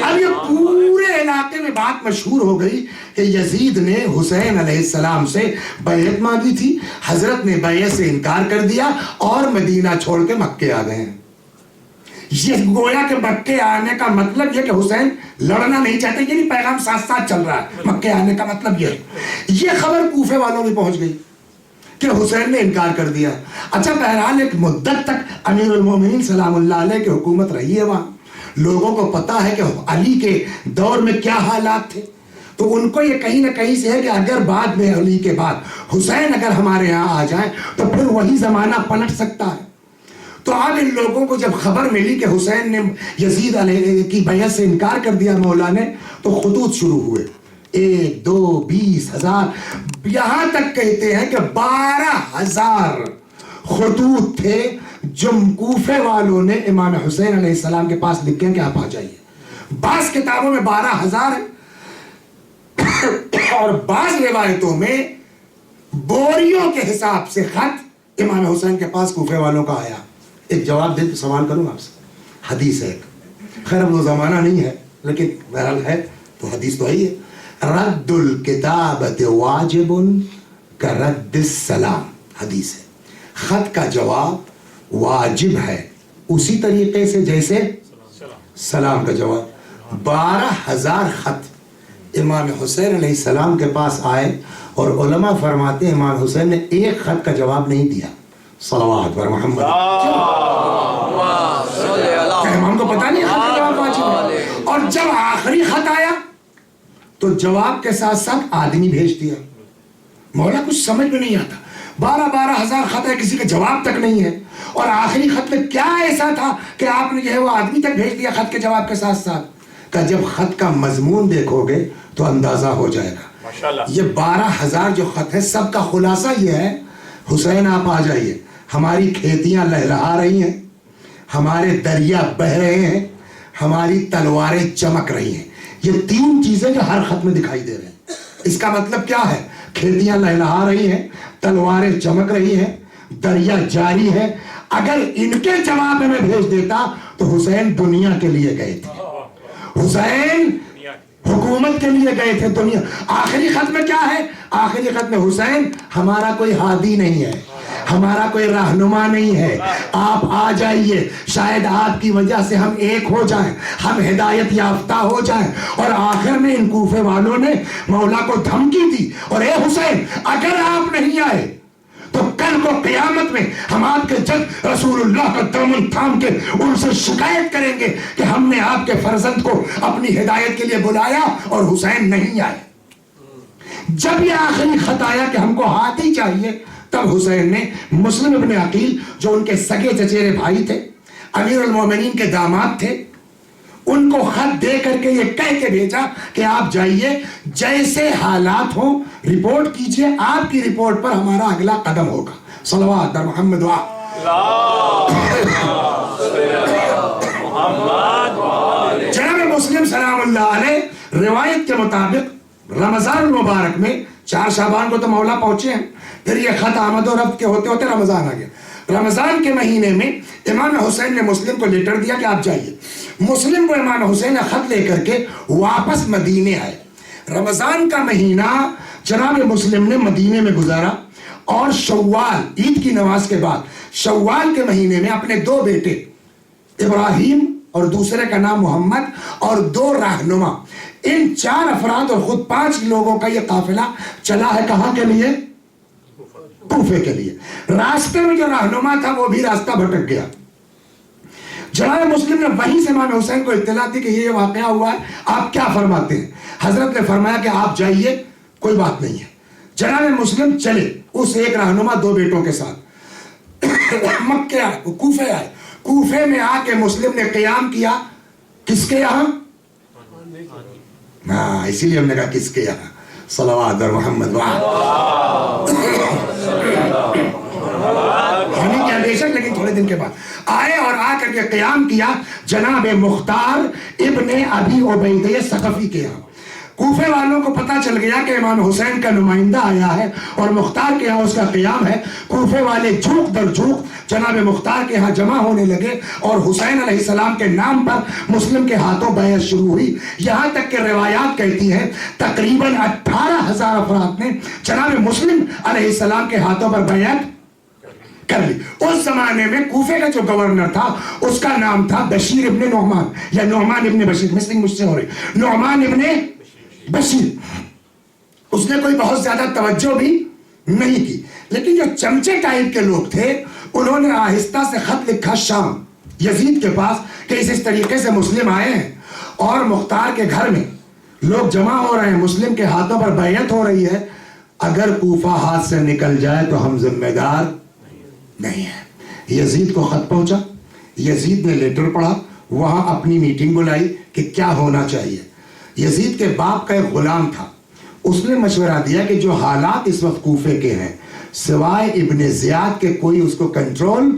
اب یہ پورے علاقے میں بات مشہور ہو گئی کہ یزید نے حسین علیہ السلام سے بیعت مانگی تھی، حضرت نے بیعت سے انکار کر دیا اور مدینہ چھوڑ کے مکے آ گئے ہیں. یہ گویا کہ مکے آنے کا مطلب یہ کہ حسین لڑنا نہیں چاہتے، یعنی پیغام ساتھ ساتھ چل رہا ہے. مکے آنے کا مطلب یہ ہے. یہ خبر کوفے والوں میں پہنچ گئی کہ حسین نے انکار کر دیا. اچھا بہرحال ایک مدت تک امیر المومنین سلام اللہ علیہ کی حکومت رہی ہے وہاں. لوگوں کو پتا ہے کہ علی کے دور میں کیا حالات تھے، تو ان کو یہ کہیں نہ کہیں سے ہے کہ اگر بعد میں علی کے بعد حسین اگر ہمارے یہاں آ جائیں تو پھر وہی زمانہ پلٹ سکتا ہے. تو اب ان لوگوں کو جب خبر ملی کہ حسین نے یزید علیہ کی بیعت سے انکار کر دیا مولا نے، تو خطوط شروع ہوئے. 1 2 20 ہزار، یہاں تک کہتے ہیں کہ 12,000 خطوط تھے جو کوفے والوں نے امام حسین علیہ السلام کے پاس لکھے کہ آپ آ جائیے. بعض کتابوں میں 12,000 ہے اور بعض روایتوں میں بوریوں کے حساب سے خط امام حسین کے پاس کوفے والوں کا آیا. ایک جواب دے تو سوال کروں آپ سے. حدیث ہے، خیر وہ زمانہ نہیں ہے لیکن بہرحال ہے تو حدیث تو ہے. رد الکتابت واجب کرد السلام. حدیث ہے خط کا جواب واجب ہے اسی طریقے سے جیسے سلام کا جواب. 12,000 خط امام حسین علیہ السلام کے پاس آئے اور علماء فرماتے ہیں امام حسین نے ایک خط کا جواب نہیں دیا. صلوات بر محمد. امام کو پتا نہیں خط کا جواب واجب ہے. اور جب آخری خط آیا تو جواب کے ساتھ ساتھ آدمی بھیج دیا. مولا کچھ سمجھ میں نہیں آتا، 12,000 خط ہے، کسی کا جواب تک نہیں ہے، اور آخری خط میں کیا ایسا تھا کہ آپ نے جو ہے وہ آدمی تک بھیج دیا خط کے جواب کے ساتھ ساتھ. کہ جب خط کا مضمون دیکھو گے تو اندازہ ہو جائے گا. یہ 12,000 جو خط ہے سب کا خلاصہ یہ ہے، حسین آپ آ جائیے، ہماری کھیتیاں لہلہا رہی ہیں، ہمارے دریا بہ رہے ہیں، ہماری تلواریں چمک رہی ہیں. یہ 3 چیزیں جو ہر خط میں دکھائی دے رہے ہیں. اس کا مطلب کیا ہے؟ کھیتیاں لہلہا رہی ہیں، تلواریں چمک رہی ہیں، دریا جاری ہے. اگر ان کے جواب میں بھیج دیتا تو حسین دنیا کے لیے گئے تھے، حسین حکومت کے لیے گئے تھے دنیا. آخری خط میں کیا ہے؟ آخری خط میں حسین ہمارا کوئی ہادی نہیں ہے، ہمارا کوئی رہنما نہیں ہے، آپ آ جائیے، شاید آپ کی وجہ سے ہم ایک ہو جائیں، ہم ہدایت یافتہ ہو جائیں. اور آخر میں ان کوفے والوں نے مولا کو دھمکی دی، اور اے حسین اگر آپ نہیں آئے تو کل کو قیامت میں ہم آپ کے جد رسول اللہ کا دامن تھام کے ان سے شکایت کریں گے کہ ہم نے آپ کے فرزند کو اپنی ہدایت کے لیے بلایا اور حسین نہیں آئے. جب یہ آخری خط آیا کہ ہم کو ہاتھ ہی چاہیے، تب حسین نے مسلم ابن عقیل جو ان کے سگے چچیرے بھائی تھے، امیر المومنین کے داماد تھے، ان کو خط دے کر کے یہ کہہ کے بھیجا کہ آپ جائیے، جیسے حالات ہوں رپورٹ کیجئے، آپ کی رپورٹ پر ہمارا اگلا قدم ہوگا. صلوات بر محمد. جناب مسلم سلام اللہ علیہ روایت کے مطابق رمضان المبارک میں 4 شعبان کو تو مولا پہنچے ہیں، پھر یہ خط آمد و رفت کے ہوتے ہوتے رمضان آ گیا. رمضان کے مہینے میں امام حسین نے مسلم کو لیٹر دیا کہ آپ جائیے. مسلم کو امام حسین نے خط لے کر کے واپس مدینے آئے. رمضان کا مہینہ جناب مسلم نے مدینے میں گزارا اور شوال عید کی نماز کے بعد شوال کے مہینے میں اپنے 2 بیٹے ابراہیم اور دوسرے کا نام محمد اور 2 رہنما، ان 4 افراد اور خود 5 لوگوں کا یہ قافلہ چلا ہے کہاں کے لیے؟ کوفے کے لیے۔ راستے میں جو رہنما تھا وہ بھی راستہ بھٹک گیا۔ جناب مسلم نے وہیں سے امام حسین کو اطلاع دی کہ یہ واقعہ ہوا ہے، آپ کیا فرماتے ہیں؟ حضرت نے فرمایا کہ آپ جائیے، کوئی بات نہیں ہے۔ جناب مسلم چلے اس ایک رہنما 2 بیٹوں کے ساتھ مکے آئے، کوفے آئے۔ کوفے میں آ کے مسلم نے قیام کیا کس کے یہاں؟ ہاں، اسی لیے ہم نے کہا کس کے یہاں، صلوات اور محمد لیکن تھوڑے دن کے بعد آئے اور آ کر کے قیام کیا جناب مختار ابن ابی عبیدہ ثقفی کے یہاں۔ کوفے والوں کو پتا چل گیا کہ امام حسین کا نمائندہ آیا ہے اور مختار کے یہاں اس کا قیام ہے۔ کوفے والے جھوک در جھوک جناب مختار کے یہاں جمع ہونے لگے اور حسین علیہ السلام کے نام پر مسلم کے ہاتھوں بیعت شروع ہوئی، یہاں تک کہ روایات کہتی ہیں تقریباً 18,000 افراد نے جناب مسلم علیہ السلام کے ہاتھوں پر بیعت کر لی۔ اس زمانے میں کوفے کا جو گورنر تھا اس کا نام تھا بشیر ابن نعمان یا نعمان ابن بشیر، مسلم مجھ سے ہو رہی، نعمان ابن بشیر۔ اس نے کوئی بہت زیادہ توجہ بھی نہیں کی، لیکن جو چمچے ٹائپ کے لوگ تھے انہوں نے آہستہ سے خط لکھا شام یزید کے پاس کہ اس طریقے سے مسلم آئے ہیں اور مختار کے گھر میں لوگ جمع ہو رہے ہیں، مسلم کے ہاتھوں پر بیعت ہو رہی ہے، اگر کوفہ ہاتھ سے نکل جائے تو ہم ذمہ دار نہیں ہے۔ یزید کو خط پہنچا، یزید نے لیٹر پڑھا، وہاں اپنی میٹنگ بلائی کہ کیا ہونا چاہیے۔ یزید کے باپ کا ایک غلام تھا، اس نے مشورہ دیا کہ جو حالات اس وقت کوفے کے ہیں سوائے ابن زیاد کے کوئی اس کو کنٹرول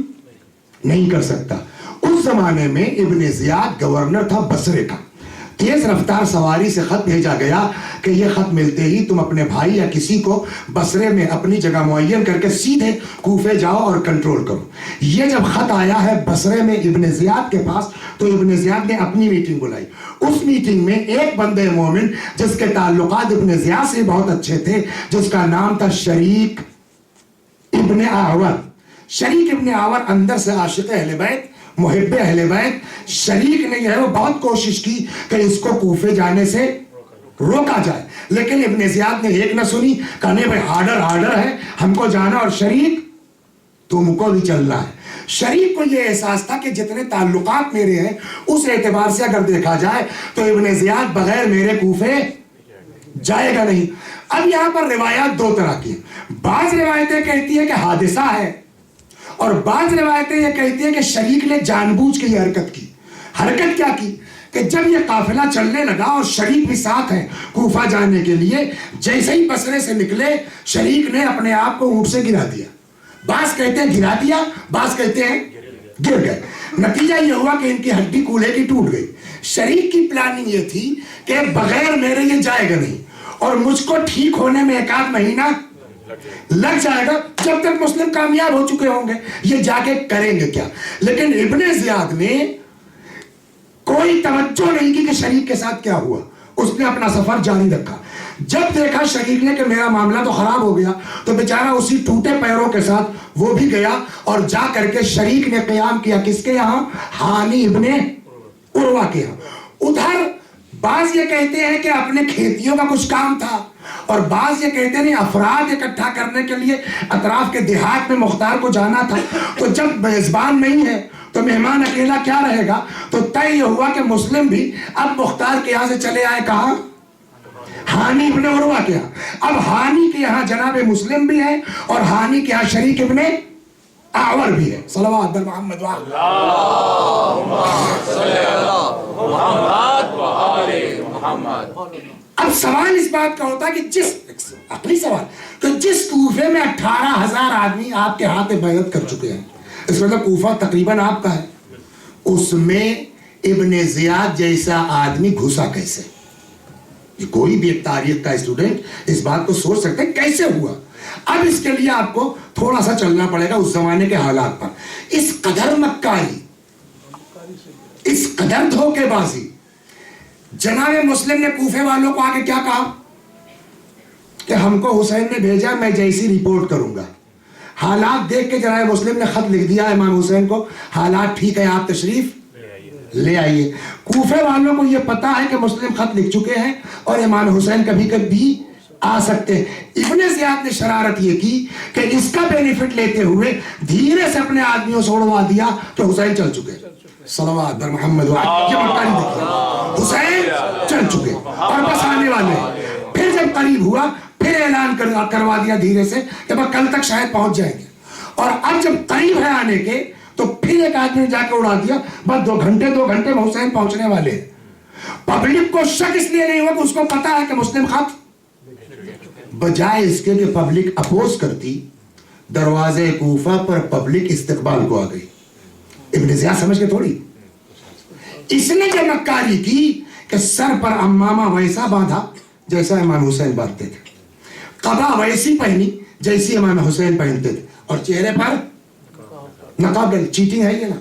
نہیں کر سکتا۔ اس زمانے میں ابن زیاد گورنر تھا بصرے کا۔ تیز رفتار سواری سے خط بھیجا گیا کہ یہ خط ملتے ہی تم اپنے بھائی یا کسی کو بصرے میں اپنی جگہ معین کر کے سیدھے کوفے جاؤ اور کنٹرول کرو۔ یہ جب خط آیا ہے بصرے میں ابن زیاد کے پاس تو ابن زیاد نے اپنی میٹنگ بلائی۔ اس میٹنگ میں ایک بندے مومن جس کے تعلقات ابن زیاد سے بہت اچھے تھے، جس کا نام تھا شریک ابن آور۔ شریک ابن آور اندر سے عاشق اہل بیت، محب اہل بیت، شریک نے یہ بہت کوشش کی کہ اس کو کوفے جانے سے روکا جائے، لیکن ابن زیاد نے ایک نہ سنی، کہنے بھائی آرڈر ہے، ہم کو جانا، اور شریک تم کو بھی چلنا ہے۔ شریک کو یہ احساس تھا کہ جتنے تعلقات میرے ہیں اس اعتبار سے اگر دیکھا جائے تو ابن زیاد بغیر میرے کوفے جائے گا نہیں۔ اب یہاں پر روایات 2 طرح کی ہیں، بعض روایتیں کہتی ہیں کہ حادثہ ہے اور بعض روایتیں یہ کہتی ہیں کہ شریک نے جان بوجھ کے یہ حرکت کی۔ حرکت کیا کی کہ جب یہ قافلہ چلنے لگا اور شریک بھی ساتھ ہے کوفہ جانے کے لیے، جیسے ہی بصرے سے نکلے شریک نے اپنے آپ کو اونٹ سے گرا دیا۔ بعض کہتے ہیں گرا دیا، بعض کہتے ہیں گر گئے۔ نتیجہ یہ ہوا کہ ان کی ہڈی کولے کی ٹوٹ گئی۔ شریک کی پلاننگ یہ تھی کہ بغیر میرے یہ جائے گا نہیں اور مجھ کو ٹھیک ہونے میں 1 مہینہ لگ جائے گا، جب تک مسلم کامیاب ہو چکے ہوں گے یہ جا کے کریں گے کیا۔ لیکن ابن زیاد نے کوئی توجہ نہیں کی کہ شریک کے ساتھ کیا ہوا، اس نے اپنا سفر جاری رکھا۔ جب دیکھا شریک نے کہ میرا معاملہ تو خراب ہو گیا تو بیچارہ اسی ٹوٹے پیروں کے ساتھ وہ بھی گیا اور جا کر کے شریک نے قیام کیا کس کے یہاں؟ ہانی ابن عروہ کے یہاں۔ ادھر بعض یہ کہتے ہیں کہ اپنے کھیتیوں کا کچھ کام تھا اور بعض یہ کہتے ہیں افراد اکٹھا کرنے کے لیے اطراف کے دیہات میں مختار کو جانا تھا، تو جب میزبان نہیں ہے تو مہمان اکیلا کیا رہے گا، تو طے یہ ہوا کہ مسلم بھی اب مختار کے یہاں سے چلے آئے کہاں؟ ہانی ابن عروہ کے یہاں۔ اب ہانی کے یہاں جناب مسلم بھی ہے اور ہانی کے یہاں شریک ابن آور بھی ہے۔ صلوات بر محمد اب سوال اس بات کا ہوتا ہے کہ عقلی سوال کہ جس کوفے میں 18,000 آدمی آپ کے ہاتھ بیعت کر چکے ہیں، اس مطلب کوفہ تقریباً آپ کا ہے، اس میں ابن زیاد جیسا آدمی گھسا کیسے؟ کوئی بھی ایک تاریخ کا اسٹوڈنٹ اس بات کو سوچ سکتے ہیں کیسے ہوا۔ اب اس کے لیے آپ کو تھوڑا سا چلنا پڑے گا اس زمانے کے حالات پر۔ اس قدر مکاری، اس قدر دھوکے بازی، جناب مسلم نے کوفے والوں کو آگے کیا کہا کہ ہم کو حسین نے بھیجا، میں جیسی رپورٹ کروں گا. حالات دیکھ کے جناب مسلم نے خط لکھ دیا امام حسین کو، حالات ٹھیک ہے، آپ تشریف لے آئیے. کوفے والوں کو یہ پتا ہے کہ مسلم خط لکھ چکے ہیں اور امام حسین کبھی کبھی آ سکتے ہیں. ابن زیاد نے شرارت یہ کی کہ اس کا بینیفٹ لیتے ہوئے دھیرے سے اپنے آدمیوں سے اڑوا دیا کہ حسین چل چکے. صلوات بر محمد یہ مکاری دیکھیے، حسین چل چکے اور بس آنے والے ہیں. پھر جب قریب ہوا پھر اعلان کروا دیا دھیرے سے کہ بس کل تک شاید پہنچ جائیں گے. اور اب جب قریب ہے آنے کے تو پھر ایک آدمی نے جا کے اڑا دیا بس 2 گھنٹے میں حسین پہنچنے والے ہیں. پبلک کو شک اس لیے نہیں ہوا کہ اس کو پتا ہے کہ مسلم خط، بجائے اس کے کہ پبلک اپوز کرتی، دروازے کوفہ پر پبلک استقبال کو آ گئی. ابن زیاد سمجھ کے تھوڑی، اس نے جو مکاری کی کہ سر پر امامہ ویسا باندھا جیسا امام حسین باندھتے تھے، قبا ویسی پہنی جیسی امام حسین پہنتے تھے، اور چہرے پر نقاب. چیٹنگ ہے یہ نا.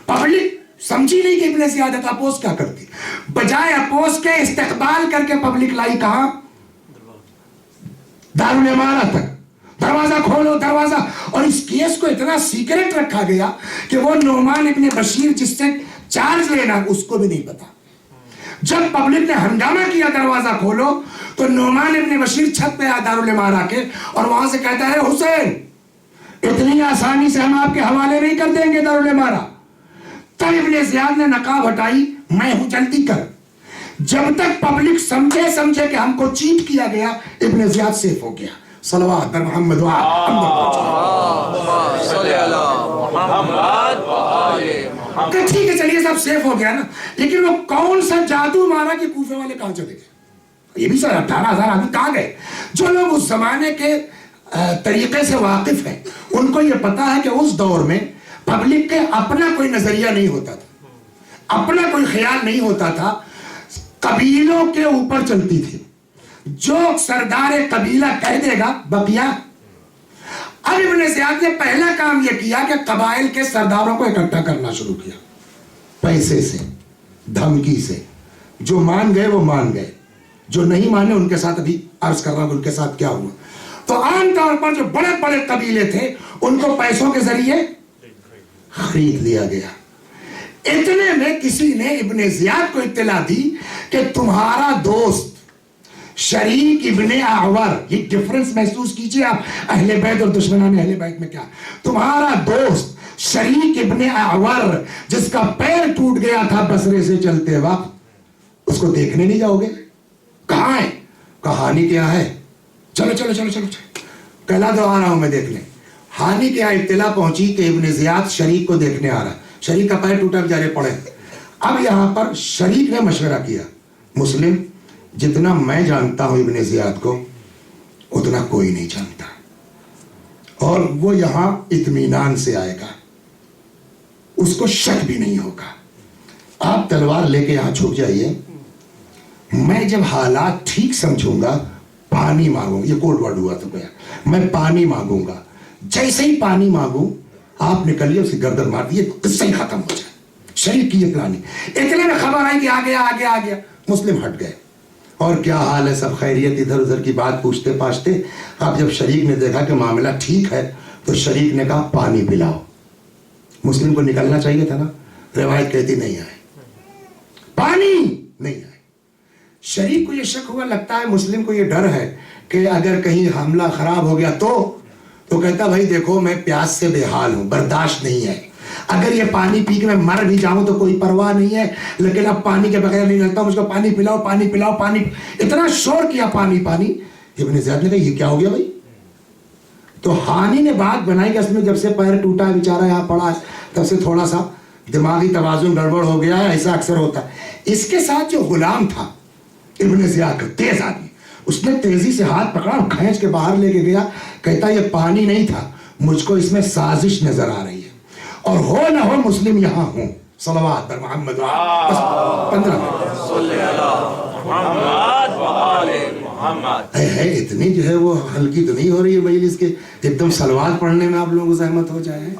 پبلک سمجھی نہیں کہ ابن زیاد کا اپوز کیا کرتی، بجائے اپوز کے استقبال کر کے پبلک لائی کہاں؟ دارالامارہ تک. دروازہ کھولو دروازہ. اور اس کیس کو اتنا سیکریٹ رکھا گیا کہ وہ نعمان ابن بشیر جس سے چارج لینا اس کو بھی نہیں پتا. جب پبلک نے ہنگامہ کیا دروازہ کھولو تو نعمان ابن بشیر چھت پہ آیا دارالامارہ کے اور وہاں سے کہتا ہے حسین اتنی آسانی سے ہم آپ کے حوالے نہیں کر دیں گے دارالامارہ. تب ابن زیاد نے نقاب ہٹائی، میں ہوں جلدی کر. جب تک پبلک سمجھے کہ ہم کو چیٹ کیا گیا ابن زیاد سیف ہو گیا. صلوات بر محمد کہ ٹھیک ہے چلیے سب سیف ہو گیا نا، لیکن وہ کون سا جادو مارا کہ کوفے والے کہاں چلے گئے؟ یہ بھی سر 18,000 آدمی کہاں گئے؟ جو لوگ اس زمانے کے طریقے سے واقف ہیں ان کو یہ پتا ہے کہ اس دور میں پبلک کے اپنا کوئی نظریہ نہیں ہوتا تھا، اپنا کوئی خیال نہیں ہوتا تھا، قبیلوں کے اوپر چلتی تھی. جو سردار قبیلہ کہہ دے گا بقیہ. اب ابن زیاد نے پہلا کام یہ کیا کہ قبائل کے سرداروں کو اکٹھا کرنا شروع کیا، پیسے سے، دھمکی سے. جو مان گئے وہ مان گئے، جو نہیں مانے ان کے ساتھ ابھی عرض کر رہا ہوں ان کے ساتھ کیا ہوا. تو عام طور پر جو بڑے بڑے قبیلے تھے ان کو پیسوں کے ذریعے خرید لیا گیا. اتنے میں کسی نے ابن زیاد کو اطلاع دی کہ تمہارا دوست شریک ابن اعور، یہ ڈفرنس محسوس کیجئے آپ اہل بیت اور دشمنان اہل بیت میں کیا. تمہارا دوست شریک ابن اعور جس کا پیر ٹوٹ گیا تھا بصرے سے چلتے وقت، اس کو دیکھنے نہیں جاؤ گے؟ کہاں ہے؟ کہانی کیا ہے؟ چلو چلو چلو چلو کہلا دو آ رہا ہوں میں دیکھنے. ہانی کے یہاں اطلاع پہنچی کہ ابن زیاد شریک کو دیکھنے آ رہا. شریک کا پیر ٹوٹا بیچارے پڑے. اب یہاں پر شریک نے مشورہ کیا، مسلم جتنا میں جانتا ہوں ابن زیاد کو اتنا کوئی نہیں جانتا، اور وہ یہاں اطمینان سے آئے گا، اس کو شک بھی نہیں ہوگا. آپ تلوار لے کے یہاں چھپ جائیے، میں جب حالات ٹھیک سمجھوں گا پانی مانگوں. یہ کوڈ ورڈ ہوا تو گیا، میں پانی مانگوں گا. جیسے ہی پانی مانگوں آپ نکلیے اسے گردن مار دیے، قصہ ہی ختم ہو جائے. شریک کی یہ پلاننگ. اتنے میں خبر آئی کہ آ گیا. مسلم ہٹ گئے. اور کیا حال ہے، سب خیریت؟ ادھر ادھر کی بات پوچھتے پاچھتے اب جب شریک نے دیکھا کہ معاملہ ٹھیک ہے تو شریک نے کہا پانی پلاؤ. مسلم کو نکلنا چاہیے تھا نا، روایت کہتی نہیں آئے، پانی نہیں آئے. شریک کو یہ شک ہوا، لگتا ہے مسلم کو یہ ڈر ہے کہ اگر کہیں حملہ خراب ہو گیا تو کہتا بھائی دیکھو میں پیاس سے بے حال ہوں، برداشت نہیں ہے، اگر یہ پانی پی کے میں مر بھی جاؤں تو کوئی پرواہ نہیں ہے، لیکن اب پانی کے بغیر نہیں رہتا، مجھ کو پانی پلاؤ پانی پلاؤ پانی. اتنا شور کیا پانی پانی. ابن زیاد نے کہا یہ کیا ہو گیا بھائی؟ تو ہانی نے بات بنائی کہ اس میں جب سے پیر ٹوٹا ہے بیچارہ یہاں پڑا ہے تب سے تھوڑا سا دماغی توازن گڑبڑ ہو گیا ہے، ایسا اکثر ہوتا ہے. اس کے ساتھ جو غلام تھا ابن زیاد کا، تیز آدمی، اس نے تیزی سے ہاتھ پکڑا اور کھینچ کے باہر لے کے گیا. کہتا یہ پانی نہیں تھا، مجھ کو اس میں سازش نظر آ رہی ہے، اور ہو نہ ہو مسلم یہاں ہوں. صلوات بر محمد. 15 منٹ ہے اتنی جو ہے وہ ہلکی تو نہیں ہو رہی ہے مجلس کے، ایک دم صلوات پڑھنے میں آپ لوگوں کو زحمت ہو جائے.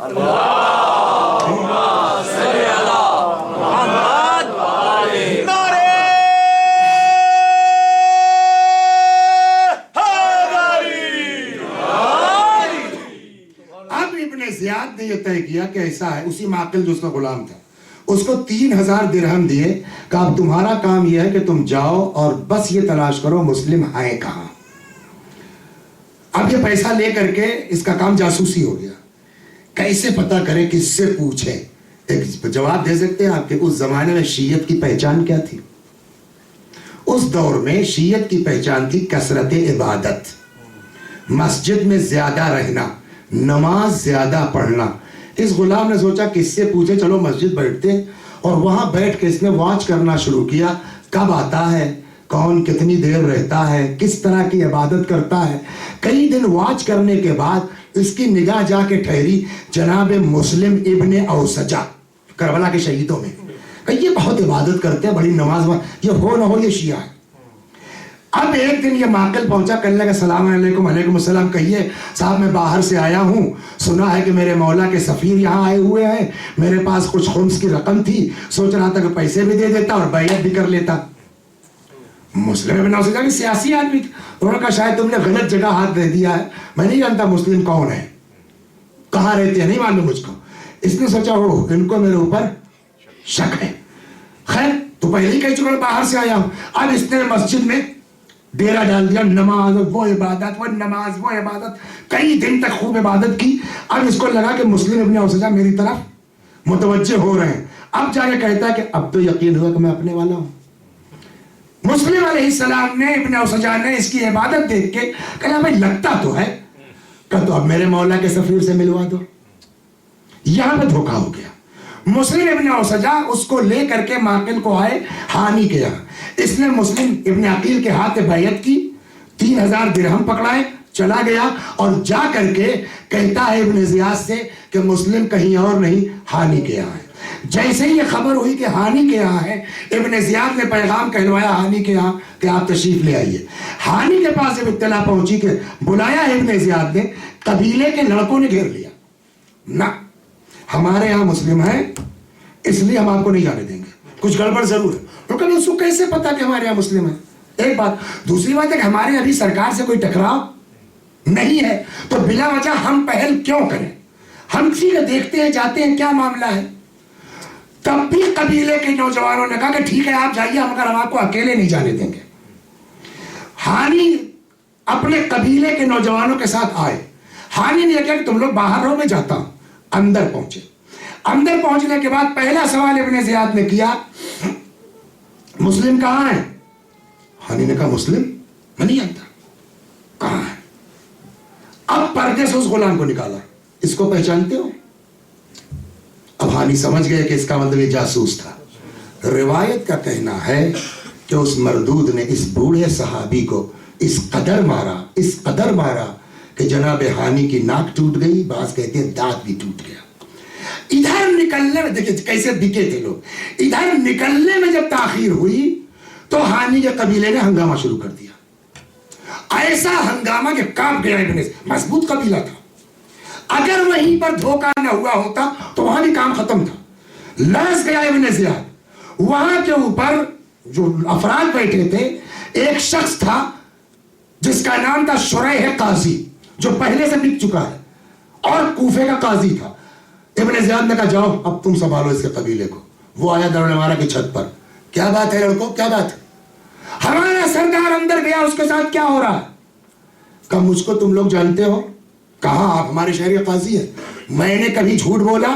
یہ طے کیا کہ ایسا ہے، اسی معقل جو اس کا غلام تھا اس کو 3000 درہم دیے کہ اب تمہارا کام یہ ہے کہ تم جاؤ اور بس یہ تلاش کرو مسلم ہیں کہاں. اب یہ پیسہ لے کر کے اس کا کام جاسوسی ہو گیا. کیسے پتا کرے، کس سے پوچھے؟ ایک جواب دے سکتے ہیں آپ کہ اس زمانے میں شیعت کی پہچان کیا تھی؟ اس دور میں شیعت کی پہچان تھی کثرت عبادت، مسجد میں زیادہ رہنا، نماز زیادہ پڑھنا. اس غلام نے سوچا کس سے پوچھے، چلو مسجد بیٹھتے ہیں. اور وہاں بیٹھ کے اس نے واچ کرنا شروع کیا، کب آتا ہے، کون کتنی دیر رہتا ہے، کس طرح کی عبادت کرتا ہے. کئی دن واچ کرنے کے بعد اس کی نگاہ جا کے ٹھہری جناب مسلم ابن اوسجہ، کربلا کے شہیدوں میں. کہ یہ بہت عبادت کرتے ہیں، بڑی نماز، یہ ہو نہ ہو یہ شیعہ ہے. اب ایک دن یہ معقل پہنچا، کہنے لگا السلام علیکم. علیکم السلام. کہیے صاحب میں باہر سے آیا ہوں، سنا ہے کہ میرے مولا کے سفیر یہاں آئے ہوئے ہیں، میرے پاس کچھ خمس کی رقم تھی، سوچ رہا تھا کہ پیسے بھی دے دیتا اور بیعت بھی کر لیتا. مسلم ابن اوسجہ کہ سیاسی آدمی تھے. انہوں نے کہا شاید تم نے غلط جگہ ہاتھ دے دیا ہے، میں نہیں جانتا مسلم کون ہے، کہاں رہتے ہیں، نہیں معلوم مجھ کو. اس نے سوچا ہو ان کو میرے اوپر شک ہے. خیر تو پہلے ہی کہہ چکا باہر سے آیا ہوں. اب اس نے مسجد میں ڈیرا ڈال دیا، نماز وہ عبادت، وہ نماز وہ عبادت، کئی دن تک خوب عبادت کی. اب اس کو لگا کہ مسلم ابن اوسجہ میری طرف متوجہ ہو رہے ہیں. اب جا کے کہتا ہے کہ اب تو یقین ہوا کہ میں اپنے والا ہوں. مسلم علیہ السلام نے ابن اوسجہ نے اس کی عبادت دیکھ کے کہا بھائی لگتا تو ہے، کہ تو اب میرے مولا کے سفیر سے ملوا دو. یہاں پہ دھوکہ ہو گیا. مسلم ابن اوسجہ اس کو لے کر کے معقل کو آئے ہانی کے یہاں. اس نے مسلم ابن عقیل کے ہاتھ بیعت کی، 3000 درہم پکڑائے، چلا گیا اور جا کر کے کہتا ہے ابن زیاد سے کہ مسلم کہیں اور نہیں، ہانی کے یہاں ہے. جیسے ہی یہ خبر ہوئی کہ ہانی کے یہاں ہے، ابن زیاد نے پیغام کہلوایا ہانی کے یہاں کہ آپ تشریف لے آئیے. ہانی کے پاس جب اطلاع پہنچی کہ بلایا ابن زیاد نے، قبیلے کے لڑکوں نے گھیر لیا. نہ ہمارے یہاں مسلم ہیں اس لیے ہم آپ کو نہیں جانے دیں گے، کچھ گڑبڑ ضرور ہے. تو کہ اس کو کیسے پتا کہ ہمارے یہاں مسلم ہیں؟ ایک بات. دوسری بات ہے کہ ہمارے ابھی سرکار سے کوئی ٹکراؤ نہیں ہے، تو بلا وجہ ہم پہل کیوں کریں؟ ہم ٹھیک ہے دیکھتے ہیں، جاتے ہیں، کیا معاملہ ہے. تب بھی قبیلے کے نوجوانوں نے کہا کہ ٹھیک ہے آپ جائیے، مگر ہم آپ کو اکیلے نہیں جانے دیں گے. ہانی اپنے قبیلے کے نوجوانوں کے ساتھ آئے. ہانی نے کہا کہ تم لوگ باہر رہو، میں جاتا ہوں. اندر پہنچے. اندر پہنچنے کے بعد پہلا سوال ابن زیاد نے کیا، مسلم کہاں ہے؟ ہانی نے کہا مسلم میں نہیں جانتا، کہاں ہے؟ اب پردے سے اس غلام کو نکالا، اس کو پہچانتے ہو؟ اب ہانی سمجھ گئے کہ اس کا مطلب یہ جاسوس تھا. روایت کا کہنا ہے کہ اس مردود نے اس بوڑھے صحابی کو اس قدر مارا کہ جناب ہانی کی ناک ٹوٹ گئی، بعض کہتے ہیں دانت بھی ٹوٹ گیا. ادھر نکلنے میں دیکھیں کیسے بکے تھے لوگ. ادھر نکلنے میں جب تاخیر ہوئی تو ہانی کے قبیلے نے ہنگامہ شروع کر دیا. ایسا ہنگامہ کہ کانپ گیا ابن زیاد، مضبوط قبیلہ تھا. اگر وہیں پر دھوکہ نہ ہوا ہوتا تو وہاں بھی کام ختم تھا. لرز گیا ابن زیاد. وہاں کے اوپر جو افراد بیٹھے تھے، ایک شخص تھا جس کا نام تھا شریح قاضی، جو پہلے سے بک چکا ہے اور کوفے کا قاضی تھا. ابن زیاد نے کہا جاؤ اب تم سنبھالو اس کے قبیلے کو. وہ آیا دروازہ مارا کی چھت پر، کیا بات ہے لڑکوں، کیا بات ہے؟ ہمارا سردار اندر گیا، اس کے ساتھ کیا ہو رہا ہے؟ کہا مجھ کو تم لوگ جانتے ہو؟ کہاں آپ ہمارے شہر قاضی ہیں. میں نے کبھی جھوٹ بولا؟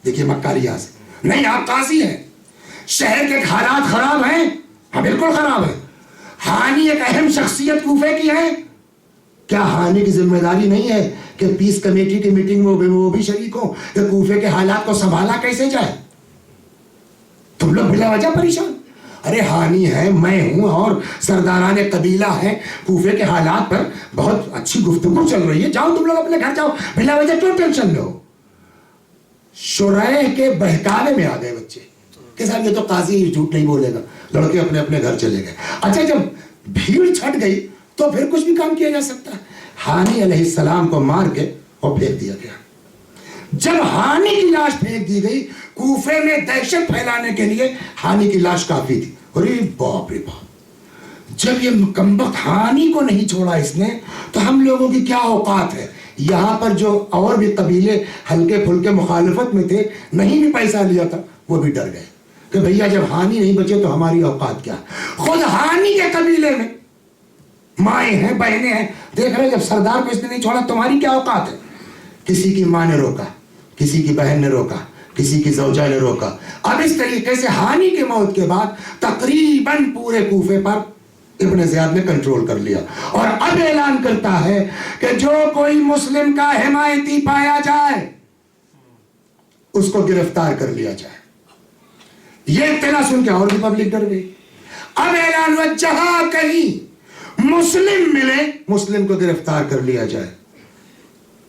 دیکھیے مکاری یہاں سے نہیں، آپ قاضی ہیں. شہر کے حالات خراب ہیں؟ ہاں بالکل خراب ہے. ہانی ایک اہم شخصیت کوفے کی ہے. کیا ہانی کی ذمہ داری نہیں ہے کہ پیس کمیٹی کی میٹنگ میں وہ بھی شریک ہو کہ کوفے کے حالات کو سنبھالا کیسے جائے؟ تم لوگ بلا وجہ پریشان. ارے ہانی ہے، میں ہوں، اور سرداران قبیلہ ہیں، کوفے کے حالات پر بہت اچھی گفتگو چل رہی ہے، جاؤ تم لوگ اپنے گھر جاؤ، بلا وجہ کیوں ٹینشن لو؟ شریح کے بہکاوے میں آ گئے بچے کہ صاحب یہ تو قاضی جھوٹ نہیں بولے گا. لڑکے اپنے اپنے گھر چلے گئے. اچھا جب بھیڑ چھٹ گئی تو پھر کچھ بھی کام کیا جا سکتا ہے. ہانی علیہ السلام کو مار کے اور پھینک دیا گیا. جب ہانی کی لاش پھینک دی گئی، کوفے میں دہشت پھیلانے کے لیے ہانی کی لاش کافی تھی. ارے باپ رے باپ، جب یہ مکمبخت ہانی کو نہیں چھوڑا اس نے تو ہم لوگوں کی کیا اوقات ہے؟ یہاں پر جو اور بھی قبیلے ہلکے پھلکے مخالفت میں تھے, نہیں بھی پیسہ لیا تھا, وہ بھی ڈر گئے کہ بھیا جب ہانی نہیں بچے تو ہماری اوقات کیا. خود ہانی کے قبیلے میں مائیں ہیں, بہنیں ہیں, دیکھ رہے جب سردار کو اس نے نہیں چھوڑا تمہاری کیا اوقات ہے. کسی کی ماں نے روکا, کسی کی بہن نے روکا, کسی کی زوجہ نے روکا. اب اس طریقے سے ہانی کی موت کے بعد تقریباً پورے کوفے پر ابن زیاد نے کنٹرول کر لیا, اور اب اعلان کرتا ہے کہ جو کوئی مسلم کا حمایتی پایا جائے اس کو گرفتار کر لیا جائے. یہ اطلاع سن کے اور بھی پبلک ڈر گئی. اب اعلان ہوا جہاں کہیں مسلم ملے مسلم کو گرفتار کر لیا جائے.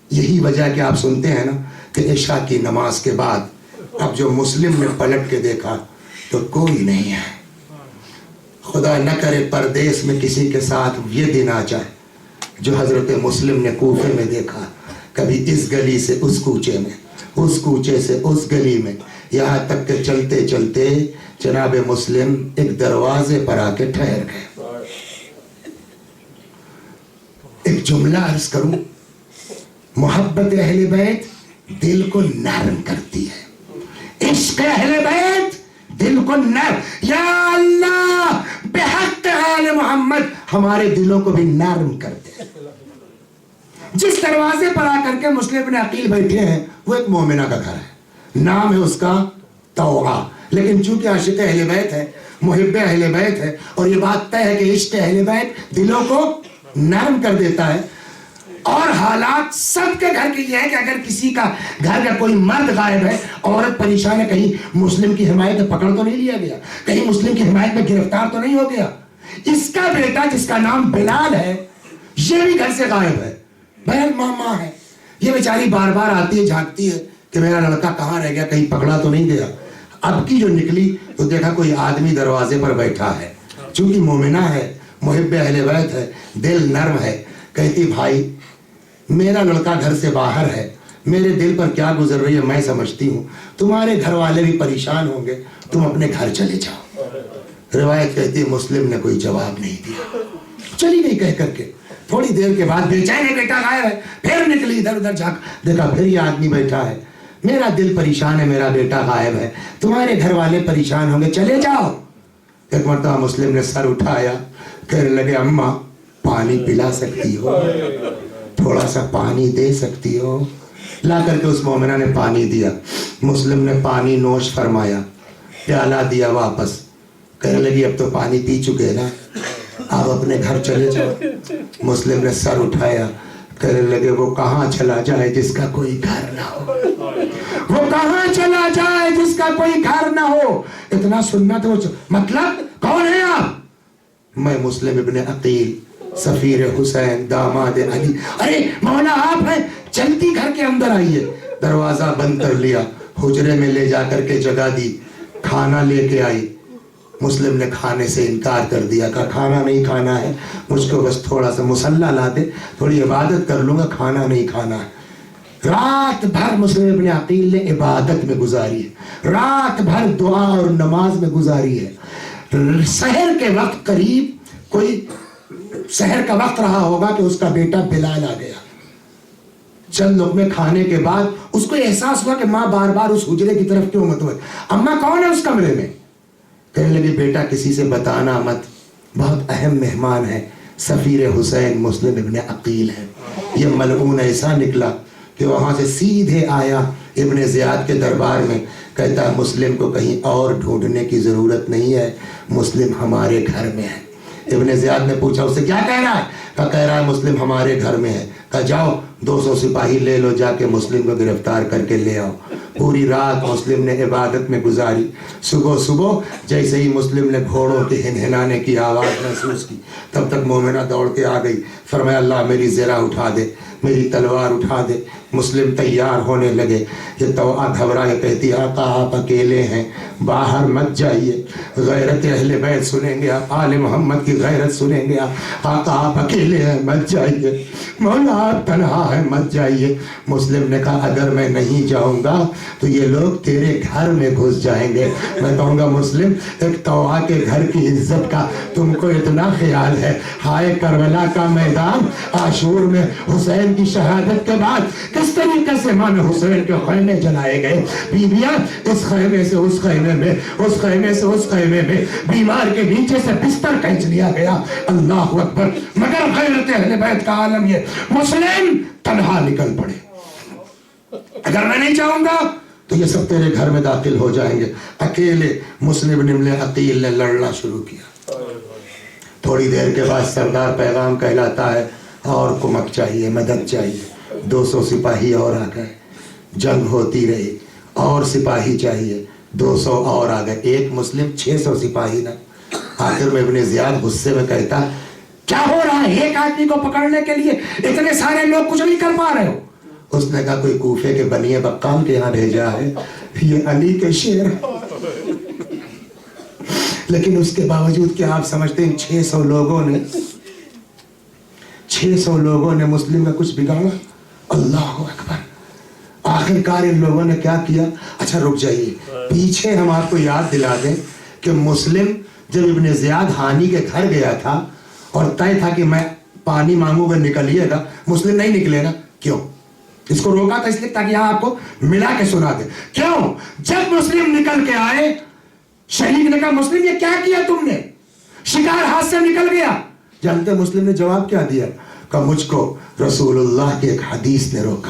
یہی وجہ کہ آپ سنتے ہیں نا کہ عشاء کی نماز کے بعد اب جو مسلم نے پلٹ کے دیکھا تو کوئی نہیں ہے. خدا نہ کرے پردیس میں کسی کے ساتھ یہ دن آ جائے جو حضرت مسلم نے کوفے میں دیکھا, کبھی اس گلی سے اس کوچے میں, اس کوچے سے اس گلی میں, یہاں تک کہ چلتے چلتے جناب مسلم ایک دروازے پر آ کے ٹھہر گئے. ایک جملہ عرض کروں, محبت اہل بیت دل کو نرم کرتی ہے, عشق اہل بیت دل کو نرم. یا اللہ بحق آل محمد ہمارے دلوں کو بھی نرم کر دے. جس دروازے پر آ کر کے مسلم ابن عقیل بیٹھے ہیں وہ ایک مومنہ کا گھر ہے, نام ہے اس کا توعہ, لیکن چونکہ عاشق اہل بیت ہے, محب اہل بیت ہے, اور یہ بات طے ہے کہ عشق اہل بیت دلوں کو نرم کر دیتا ہے. اور حالات سب کے گھر کی یہ ہے کہ اگر کسی کا گھر کا کوئی مرد غائب ہے, عورت پریشان ہے, کہیں مسلم کی حمایت میں پکڑ تو نہیں لیا گیا, کہیں مسلم کی حمایت میں گرفتار تو نہیں ہو گیا. اس کا بیٹا جس کا نام بلال ہے یہ بھی گھر سے غائب ہے, بہن ماما ہے. یہ بیچاری بار بار آتی ہے, جھانکتی ہے کہ میرا لڑکا کہاں رہ گیا, کہیں پکڑا تو نہیں گیا. اب کی جو نکلی تو دیکھا کوئی آدمی دروازے پر بیٹھا ہے, چونکہ مومنہ ہے, محب اہل بیت ہے, دل نرم ہے. کہتی بھائی میرا لڑکا گھر سے باہر ہے, میرے دل پر کیا گزر رہی ہے میں سمجھتی ہوں, تمہارے گھر والے بھی پریشان ہوں گے, تم اپنے گھر چلے جاؤ. روایت کہتی ہے مسلم نے کوئی جواب نہیں دیا, چلی گئی کہہ کر کے. تھوڑی دیر کے بعد بے چین ہے, بیٹا غائب ہے, پھر نکلی ادھر ادھر جھانک, دیکھا پھر یہ آدمی بیٹھا ہے, میرا دل پریشان ہے, میرا بیٹا غائب ہے, تمہارے گھر والے پریشان ہوں گے, چلے جاؤ. ایک مرتبہ مسلم نے سر اٹھایا, کہنے لگے اماں پانی پلا سکتی ہو, تھوڑا سا پانی دے سکتی ہو. لا کر کے اس مومنہ نے پانی دیا, مسلم نے پانی نوش فرمایا, پیالہ دیا واپس, کہنے لگی اب تو پانی پی چکے نا, آپ اپنے گھر چلے جاؤ. مسلم نے سر اٹھایا, کہنے لگے وہ کہاں چلا جائے جس کا کوئی گھر نہ ہو, وہ کہاں چلا جائے جس کا کوئی گھر نہ ہو. اتنا سننا تو مطلب کون ہے آپ؟ میں مسلم ابن عقیل, سفیر حسین, داماد علی. ارے مولا آپ ہیں, چلتی گھر کے اندر آئیے. دروازہ بند کر لیا, حجرے میں لے جا کر کے جگہ دی, کھانا لے کے آئی. مسلم نے کھانے سے انکار کر دیا, کہا کھانا نہیں کھانا ہے, مجھ کو بس تھوڑا سا مصلی لا دے, تھوڑی عبادت کر لوں گا, کھانا نہیں کھانا ہے. رات بھر مسلم ابن عقیل نے عبادت میں گزاری ہے, رات بھر دعا اور نماز میں گزاری ہے. سحر کے وقت قریب کوئی سحر کا وقت رہا ہوگا کہ اس کا بیٹا بلال آ گیا. چند لقمے کھانے کے بعد اس کو احساس ہوا کہ ماں بار بار اس حجرے کی طرف کیوں متوجہ, اماں کون ہے اس کمرے میں؟ کہنے لگی بیٹا کسی سے بتانا مت, بہت اہم مہمان ہے, سفیر حسین مسلم ابن عقیل ہے. یہ ملعون ایسا نکلا کہ وہاں سے سیدھے آیا ابن زیاد کے دربار میں, کہتا ہے مسلم کو کہیں اور ڈھونڈنے کی ضرورت نہیں ہے, مسلم ہمارے گھر میں ہے. ابن زیاد نے پوچھا اس سے کیا کہہ رہا ہے؟ کہہ رہا ہے مسلم ہمارے گھر میں ہے. کہا جاؤ 200 سپاہی لے لو, جا کے مسلم کو گرفتار کر کے لے آؤ. پوری رات مسلم نے عبادت میں گزاری. صبح جیسے ہی مسلم نے گھوڑوں کے ہنہنانے کی آواز محسوس کی, تب تک مومنہ دوڑ کے آ گئی. فرمایا اللہ میری زرہ اٹھا دے, میری تلوار اٹھا دے. مسلم تیار ہونے لگے. یہ توعہ گھبرائے, کہتی آقا آپ اکیلے ہیں, باہر مت جائیے, غیرت اہل بیت سنیں گے آپ, آل محمد کی غیرت سنیں گے آپ, آقا آپ اکیلے ہیں مت جائیے, مولا آپ تنہا ہے مت جائیے. مسلم نے کہا اگر میں نہیں جاؤں گا تو یہ لوگ تیرے گھر میں گھس جائیں گے. میں کہوں گا مسلم ایک طوعا کے گھر کی عزت کا تم کو اتنا خیال ہے. ہائے کربلا کا میدان عاشور میں حسین کی شہادت کے بعد کس طریقے سے امام حسین کے خیمے جلائے گئے. بیویاں اس خیمے سے اس خیمے میں, اس خیمے سے اس خیمے میں, بیمار کے نیچے سے بستر کھینچ لیا گیا. اللہ اکبر. مگر غیرت اہل بیت کا عالم یہ, مسلم تنہا نکل پڑے. اگر میں نہیں چاہوں گا تو یہ سب تیرے گھر میں داخل ہو جائیں گے. اکیلے مسلم بن عقیل نے لڑنا شروع کیا. تھوڑی دیر کے بعد سردار پیغام کہلاتا ہے اور کمک چاہیے, مدد چاہیے. 200 سپاہی اور آ گئے. جنگ ہوتی رہی, اور سپاہی چاہیے. 200 اور آ گئے. ایک مسلم 600 سپاہی نہ. آخر میں ابن زیاد غصے میں کہتا کیا ہو رہا ہے, ایک آدمی کو پکڑنے کے لیے اتنے سارے لوگ کچھ نہیں کر پا رہے ہو. اس نے کہا کوئی کوفے کے بنی بقام کے یہاں بھیجا ہے, یہ علی کے شعر. لیکن اس کے باوجود کیا آپ سمجھتے ہیں 600 لوگوں نے مسلم کا کچھ بگاڑا؟ اللہ اکبر. آخر کار ان لوگوں نے کیا کیا؟ اچھا رک جائیے, پیچھے ہم آپ کو یاد دلا دیں کہ مسلم جب ابن زیاد ہانی کے گھر گیا تھا اور طے تھا کہ میں پانی مانگوں گا نکلیے گا, مسلم نہیں نکلے گا. کیوں؟ اس کو روکا تھا اس لیے تاکہ آپ کو ملا کے سنا دے. کیوں؟ جب مسلم نکل کے آئے, شہید نے کہا مسلم یہ کیا کیا تم نے, شکار ہاتھ سے نکل گیا. جانتے مسلم نے جواب کیا دیا؟ کہ مجھ کو رسول اللہ کی ایک حدیث نے روکا.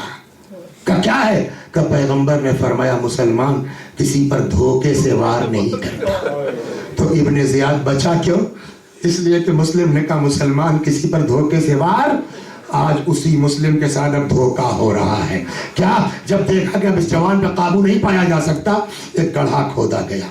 کہ کیا ہے؟ کہ پیغمبر نے فرمایا مسلمان کسی پر دھوکے سے وار نہیں کرتا. تو ابن زیاد بچا کیوں؟ اس لیے کہ مسلم نے کہا مسلمان کسی پر دھوکے سے وار. آج اسی مسلم کے ساتھ اب دھوکہ ہو رہا ہے. کیا؟ جب دیکھا کہ اب اس جوان پہ قابو نہیں پایا جا سکتا, ایک گڑھا کھودا گیا.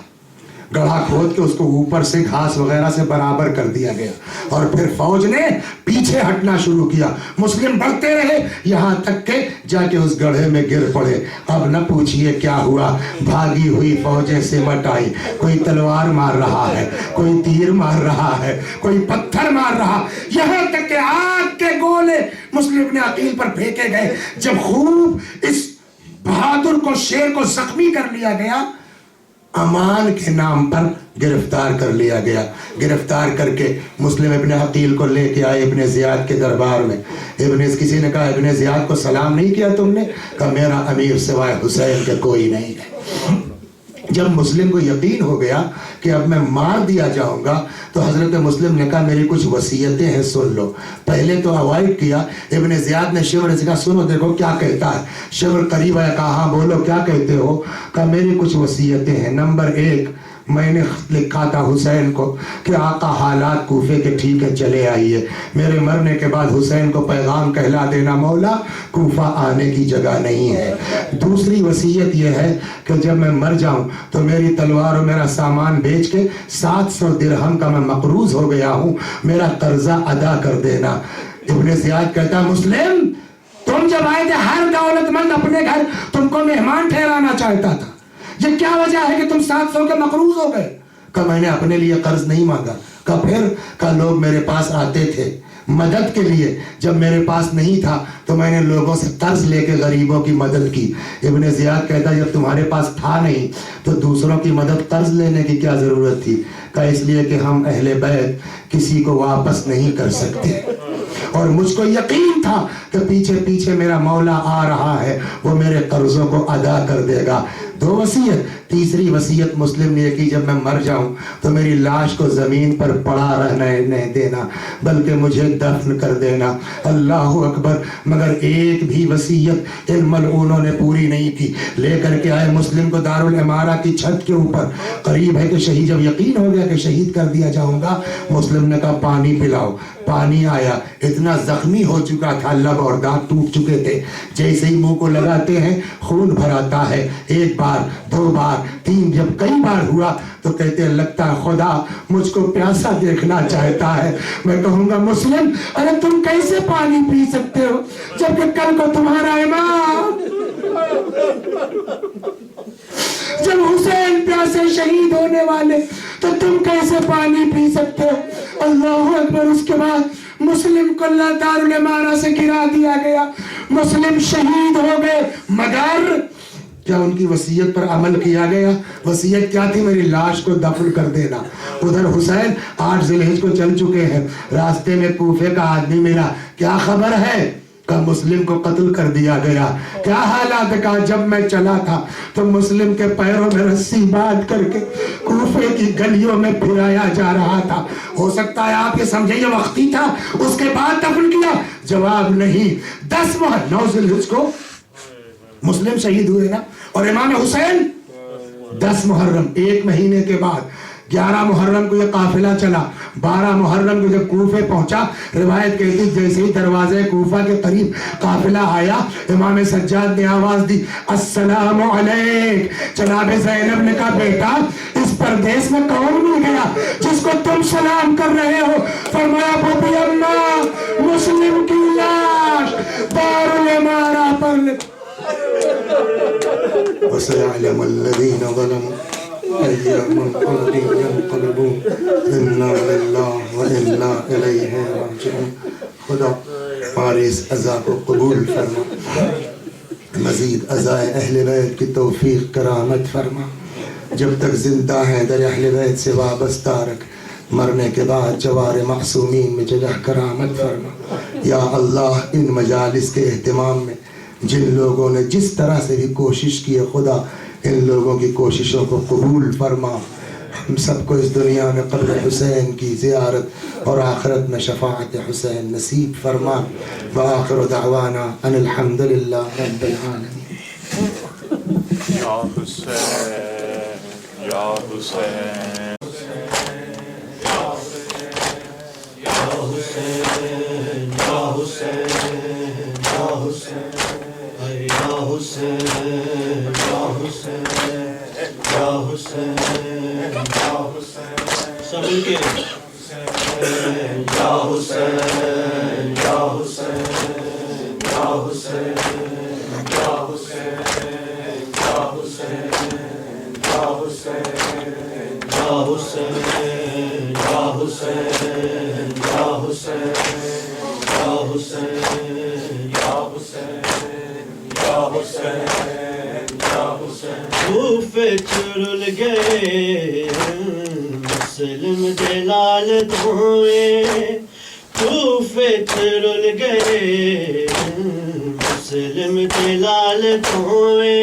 گڑھا کھود کے اس کو اوپر سے گھاس وغیرہ سے برابر کر دیا گیا, اور پھر فوج نے پیچھے ہٹنا شروع کیا. مسلم بڑھتے رہے یہاں تک کہ جا کے اس گڑھے میں گر پڑے. اب نہ پوچھئے کیا ہوا, بھاگی ہوئی فوجیں سمٹ آئی. کوئی تلوار مار رہا ہے, کوئی تیر مار رہا ہے, کوئی پتھر مار رہا, یہاں تک کہ آگ کے گولے مسلم بن عقیل پر پھینکے گئے. جب خوب اس بہادر کو, شیر کو زخمی کر لیا گیا, امان کے نام پر گرفتار کر لیا گیا. گرفتار کر کے مسلم ابن عقیل کو لے کے آئے ابن زیاد کے دربار میں. کسی نے کہا ابن زیاد کو سلام نہیں کیا تم نے؟ کہا میرا امیر سوائے حسین کے کوئی نہیں ہے. جب مسلم کو یقین ہو گیا کہ اب میں مار دیا جاؤں گا تو حضرت مسلم نے کہا میری کچھ وصیتیں ہیں سن لو. پہلے تو اوائڈ کیا. ابن زیاد نے شمر سے کہا سنو دیکھو کیا کہتا ہے. شمر قریب آیا, کہا ہاں بولو کیا کہتے ہو. کہا میری کچھ وصیتیں ہیں. نمبر 1 میں نے خط لکھا تھا حسین کو کہ آقا حالات کوفے کے ٹھیک ہے چلے آئیے. میرے مرنے کے بعد حسین کو پیغام کہلا دینا مولا کوفہ آنے کی جگہ نہیں ہے. دوسری وصیت یہ ہے کہ جب میں مر جاؤں تو میری تلوار اور میرا سامان بیچ کے 700 درہم کا میں مقروض ہو گیا ہوں, میرا قرضہ ادا کر دینا. ابن زیاد کہتا مسلم تم جب آئے تھے ہر دولت مند اپنے گھر تم کو مہمان ٹھہرانا چاہتا تھا, یہ کیا وجہ ہے کہ تم 700 کے مقروض ہو گئے؟ کہ میں نے اپنے لیے قرض نہیں مانگا. کہ پھر کہ لوگ میرے پاس آتے تھے مدد کے لیے, جب میرے پاس نہیں تھا تو میں نے لوگوں سے قرض لے کے غریبوں کی مدد کی. ابن زیاد کہتا جب تمہارے پاس تھا نہیں تو دوسروں کی مدد قرض لینے کی کیا ضرورت تھی؟ کہ اس لیے کہ ہم اہل بیت کسی کو واپس نہیں کر سکتے, اور مجھ کو یقین تھا کہ پیچھے پیچھے میرا مولا آ رہا ہے, وہ میرے قرضوں کو ادا کر دے گا. 2 وصیت. تیسری وصیت مسلم نے کی جب میں مر جاؤں تو میری لاش کو زمین پر پڑا رہنے نہیں دینا بلکہ مجھے دفن کر دینا. اللہ اکبر. مگر ایک بھی وصیت ان ملعونوں نے پوری نہیں کی. لے کر کے آئے مسلم کو دارالعمارہ کی چھت کے اوپر, قریب ہے کہ شہید, جب یقین ہو گیا کہ شہید کر دیا جاؤں گا, مسلم نے کہا پانی پلاؤ. پانی آیا. اتنا زخمی ہو چکا تھا, لب اور دانت ٹوٹ چکے تھے, جیسے ہی منہ کو لگاتے ہیں خون بھر آتا ہے. 1 بار 2 بار 3, جب کئی بار ہوا تو کہتے ہیں لگتا ہے خدا مجھ کو پیاسا دیکھنا چاہتا ہے. میں کہوں گا مسلم ارے تم کیسے پانی پی سکتے ہو جبکہ کل کو تمہارا امام جب حسین پیاسے شہید ہونے والے تو تم کیسے پانی پی سکتے ہو؟ اللہ اکبر. اس کے بعد مسلم کو اللہ دارالعمارہ سے گرا دیا گیا. مسلم شہید ہو گئے، مگر کیا ان کی وصیت پر عمل کیا گیا؟ وصیت کیا تھی؟ میری لاش کو دفن کر دینا۔ ادھر حسین 8 ذی الحجہ کو چل چکے ہیں، راستے میں کوفے کا آدمی ملا، کیا خبر ہے؟ کہ مسلم کو قتل کر دیا گیا۔ کیا حالات؟ کہا جب میں چلا تھا تو مسلم کے پیروں میں رسی باندھ کر کے کوفے کی گلیوں میں پھرایا جا رہا تھا۔ ہو سکتا ہے آپ یہ سمجھیں یہ وقتی تھا، اس کے بعد دفن کیا؟ جواب نہیں۔ 10 محرم 9 ذی الحجہ کو مسلم شہید ہوئے نا، اور امام حسین 10 محرم 1 مہینے کے بعد 11 محرم کو یہ قافلہ چلا، 12 محرم کو جب کوفے پہنچا، روایت کہتی جیسے ہی دروازے کوفہ کے قریب قافلہ آیا، امام سجاد نے آواز دی السلام علیک۔ جناب زینب نے کہا بیٹا اس پردیس میں کون مل گیا جس کو تم سلام کر رہے ہو؟ فرمایا بوبی اماں مسلم کی لاش دارالامارہ پر وَسَيَعْلَمُ الَّذِينَ ظَلَمُوا أَيَّ مُنْقَلَبٍ يَنْقَلِبُونَ إِنَّا لِلَّهِ وَإِنَّا إِلَيْهِ رَاجِعُونَ۔ خدا ہمارے اس عزا کو قبول فرما، مزید عزائے اہل بیت کی توفیق کرامت فرما، جب تک زندہ ہیں در اہل بیت سے وابستہ رکھ، مرنے کے بعد جوار معصومین میں جگہ کرامت فرما۔ یا اللہ ان مجالس کے اہتمام میں جن لوگوں نے جس طرح سے بھی کوشش کی ہے، خدا ان لوگوں کی کوششوں کو قبول فرما۔ ہم سب کو اس دنیا میں قبر حسین کی زیارت اور آخرت میں شفاعت حسین نصیب فرما۔ وآخر دعوانا ان الحمد للہ رب العالمین۔ یا حسین یا حسین کوفے چرل گئے مسلم دلال دھوئے، کوفے چرل گئے مسلم دلال دھوئے،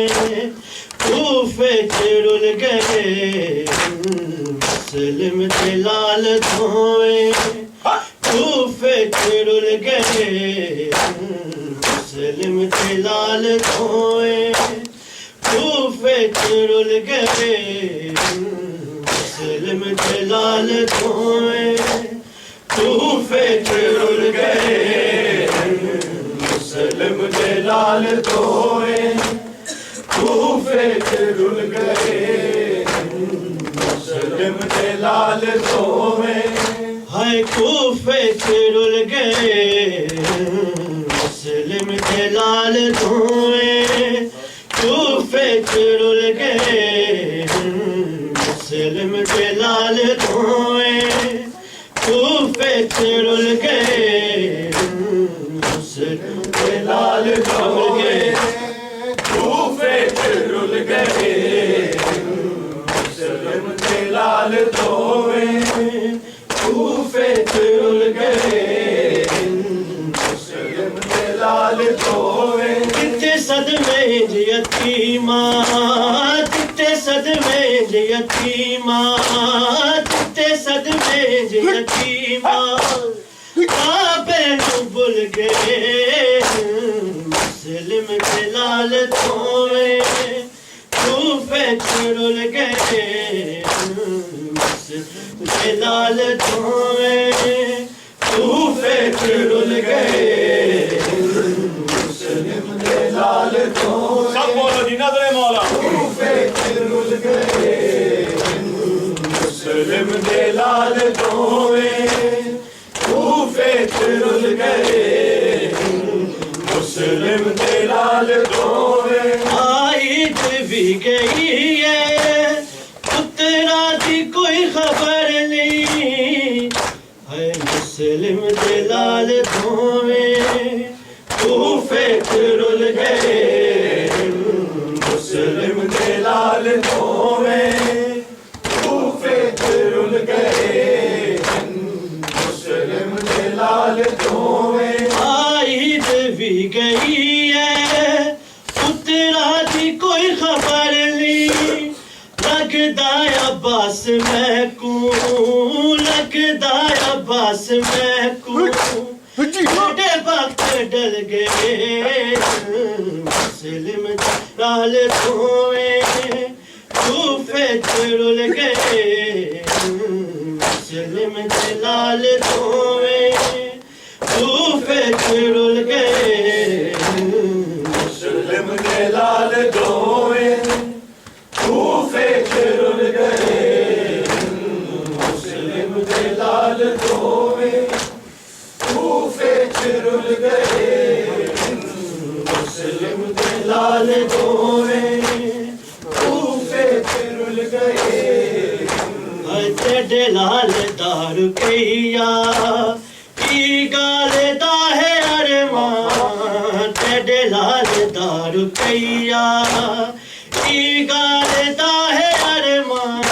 کوفے چرل گئے مسلم دلال دھوئے، کوفے چرل گئے مسلم دلال دھوئے، کوفے چرل گئے مسلم دلال دھوئے، کوفے چرل گئے مسلم دلال دھوئے، کوفے چرل گئے مسلم دلال دھوئے، ہائے کوفے چرل گئے مسلم دلال دھوئے، کوفے چرل گئے مسلم دلال دھوئے، کوفے چرل گئے مسلم دلال دھوئے، کوفے چرل گئے مسلم دلال دھوئے، کوفے چرل گئے مسلم دلال دھوئے، کتے صدمے یتیمہ کتے صدمے یتیمہ کتے صدمے یتیمہ، کعبے نو بھول گئے مسلم دلال دھوئے، کوفے چرل گئے مسلم دلال دھوئے، کوفے چرل گئے مسلم دلال دھوئے، سب بولو جی نظر مولا، کوفے چرل گئے مسلم دلال دھوئے، کوفے چرل گئے مسلم دلال دھوئے، عائد بھی گئی ہے اترا دی کوئی خبر نہیں، ہے مسلم دلال دھوئے، کوفے گئے مسلم کے لال دھویں کوفے چ رل گئے مسلم کے لال دھویں عید بھی گئی ہے اترا دی کوئی خبر نہیں لگدا عباس میں کو لگدا عباس میں کو چھوٹے وقت ڈل گئے مسلم لال دھویں کوفے چ رل گئے مسلم لال دھویں کوفے چ رل گئے مسلم کے لال دھویں کوفے چ رل گئے مسلم کے لال دھویں کوفے چ رل گئے مسلم کے لال دھویں کوفے چ رل گئے تیرے لال دار کیا کی گال دا ہے ارمان تیرے لال دار کیا کی گال دا ہے ارمان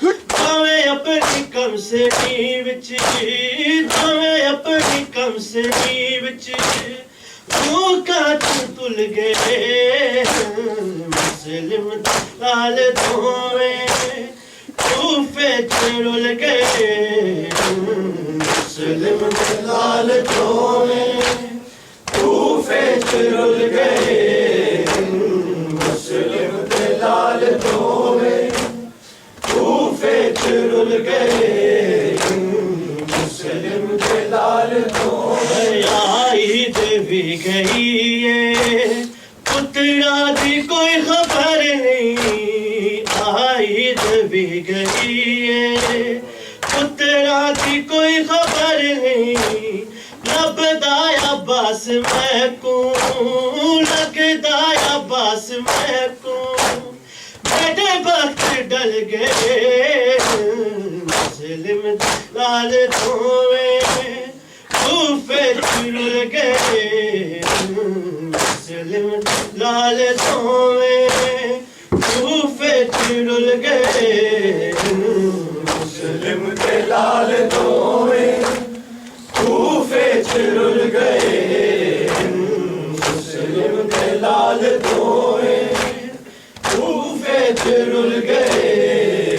تمہیں اپنی کم سے وچ تمہیں اپنی کم سے وچ تل گئے مسلم لال دھویں کوفے چ رل گئے مسلم لال دھویں کوفے چ رل گئے مسلم لال دھویں کوفے چ رل گئے مسلم لال دھویں عید بھی گئی ہے اترا دی کوئی خبر نہیں عید بھی گئی ہے اترا دی کوئی خبر نہیں لبدا عباس میں کو لگدا عباس میں کو بیٹے وقت ڈل گئے مسلم لال دھویں کوفے چ رل گئے مسلم لال دھویں کوفے چ رل گئے مسلم کے لال دھویں کوفے چ رل گئے مسلم کے لال دھویں کوفے چ رل گئے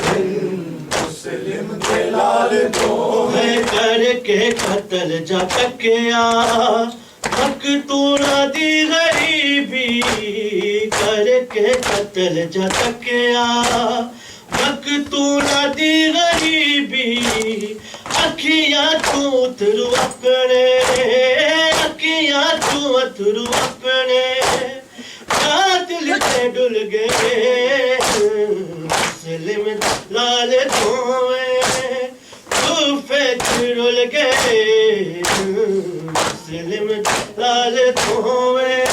مسلم کے لال دھویں کر کے قتل جا ٹکیا مقتولا دی غریبی کر کے قتل جا ٹکیا مقتولا دی غریبی اکھیاں تو اترو اپنے اکھیاں تو اترو اپنے قاتل تے ڈل گئے مسلم لال دھویں کوفے چ رل گئے مسلم لال دھویں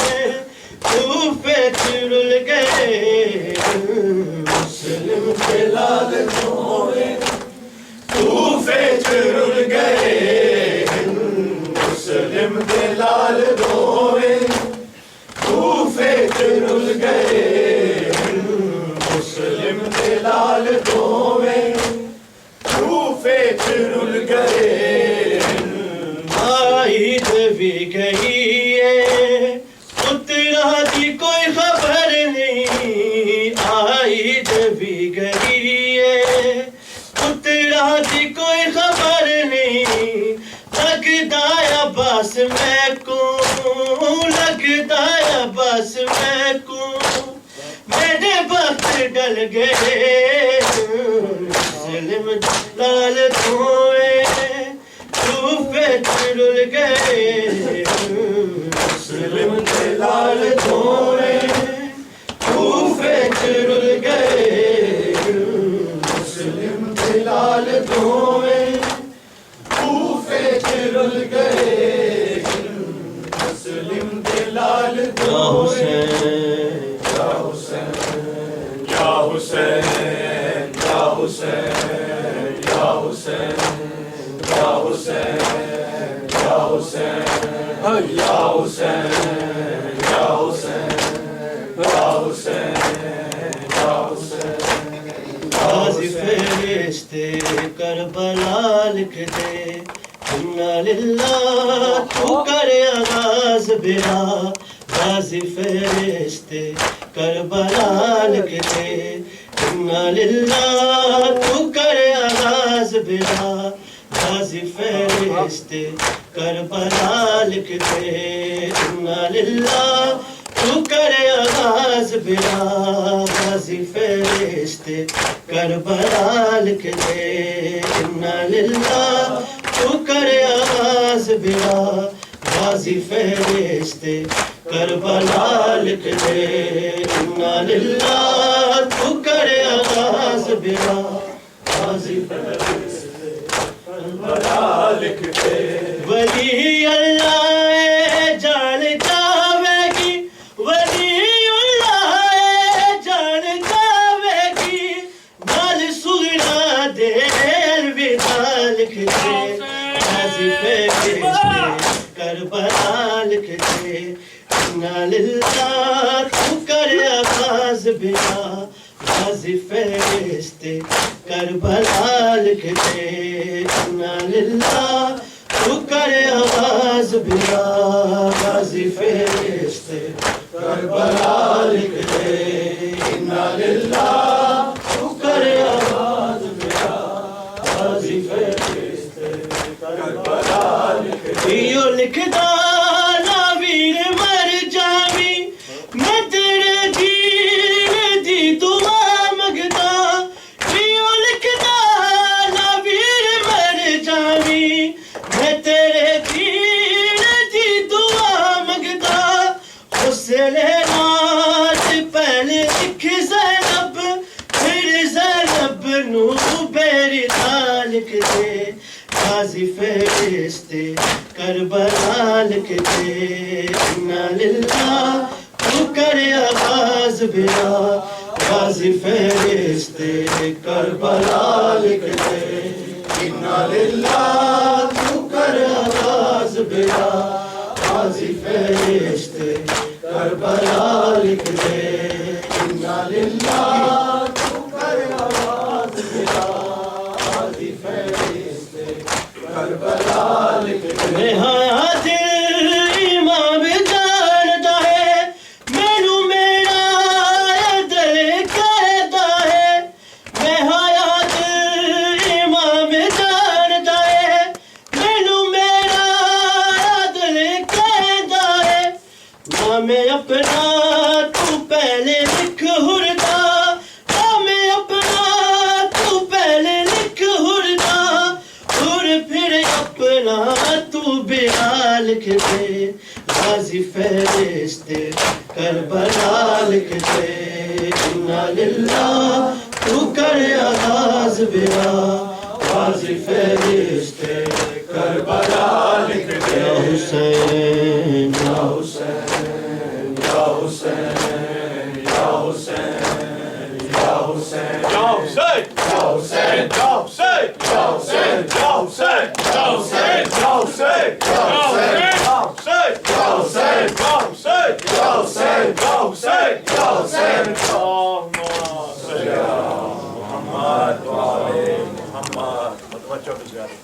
کوفے چ رل گئے مسلم کے لال دھویں کوفے چ رل گئے مسلم کے لال دھویں کوفے چ رل گئے مسلم کے لال دھویں کوفے چ رل گئے عید بھی گئی ہے اترا دی کوئی خبر نہیں عید بھی گئی ہے اترا دی کوئی خبر نہیں لگدا عباس میں کو لگدا عباس میں کو میرے وقت ڈل گئے مسلم لال دھویں کوفے چ رل گئے مسلم لال دھویں کوفے چ رل گئے مسلم لال دھویں کوفے چ رل گئے مسلم لال دھویں یا حسین یا حسین یا حسین یا حسین یا حسین یا حسین یا حسین یا غازی فرشتے کربلا لکھ دے انا للہ تو کرے آغاز برا غازی فرشتے کربلا لکھ دے انا للہ تو کرے آغاز برا غازی فرشتے کربلا لکھ دے انا للہ تو کرے آغاز برا غازی فرشتے کربلا لکھ دے انا للہ تو کرے آغاز برا غازی فرشتے کربلا لکھ دے انا للہ تو کرے آغاز برا غازی فرشتے کربلا لکھ دے ولی اللہ جان جاوے گی ولی اللہ جان جاوے گی نال سغنا دے الوداع لکھ دے غازی فرشتے کربلا لکھ دے انا للہ تو کرے آغاز برا غازی فرشتے کربلا لکھ دے انا للہ تو کرے آغاز برا غازی فرشتے کربلا لکھ دے انا للہ تو کرے آغاز برا غازی فرشتے کربلا لکھ دے یو لکھدا ناویر مر جاوی میں تیرے دین دی دعا مگدا یو لکھدا ناویر مر جاوی میں تیرے دین دی دعا مگدا حسن نات پہلے لکھ زینب پھر زینب نو بیرتا لکھ دے غازی فرشتے کربلا لکھ دے انا للہ تو کرے آغاز برا غازی فرشتے کربلا لکھ دے انا للہ تو کرے آغاز برا غازی فرشتے کربلا لکھ دے انا للہ تو کرے آغاز برا غازی فرشتے کربلا لکھ دے نہایت امام جاندا ہے مینوں میرا دل کہدا ہے نہایت امام جاندا ہے مینوں میرا دل کہدا ہے نام اپنا تو پہلے لکھ ہردا نام اپنا تو پہلے لکھ ہردا اور پھر اپنا تو بیان لکھ دے غازی فرشتے کربلا لکھ دے انا للہ تو کرے آغاز برا غازی فرشتے کربلا لکھ دے یا حسین یا حسین یا حسین یا حسین یا حسین یا حسین یا حسین یا حسین یا حسین یا حسین یا حسین یا حسین یا حسین یا حسین یا حسین یا حسین یا حسین یا حسین یا حسین اللهم صل على محمد وعلى محمد متوجه بزيادة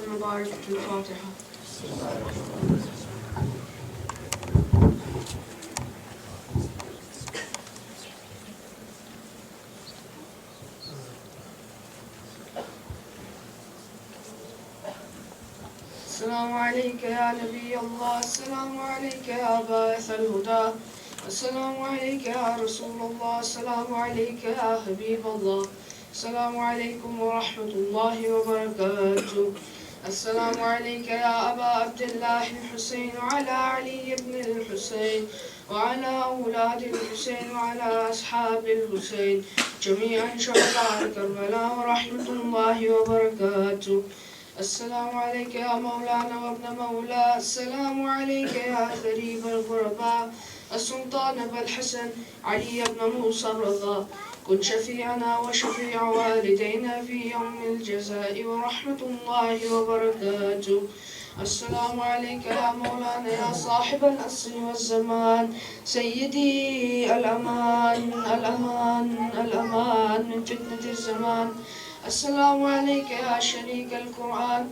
المبارك في الفاتحة. السلام عليك يا نبي الله، السلام عليك يا باعث الهدى، السلام عليك يا رسول الله، السلام عليك يا حبيب الله، السلام عليكم ورحمة الله وبركاته. السلام عليك يا أبا عبد الله الحسين وعلى علي بن الحسين وعلى أولاد الحسين وعلى أصحاب الحسين جميعا شهداء كربلاء ورحمة الله وبركاته. السلام عليك يا مولانا وابن مولا، السلام عليك يا غريب الغرباء، السلطان أبا الحسن علي بن موسى الرضا، كن شفيعنا وشفيع والدينا في يوم الجزاء ورحمة الله وبركاته. السلام عليك يا مولانا يا صاحب العصر والزمان، سيدي الأمان الأمان الأمان من فتنة الزمان. السلام عليك يا شريك القرآن،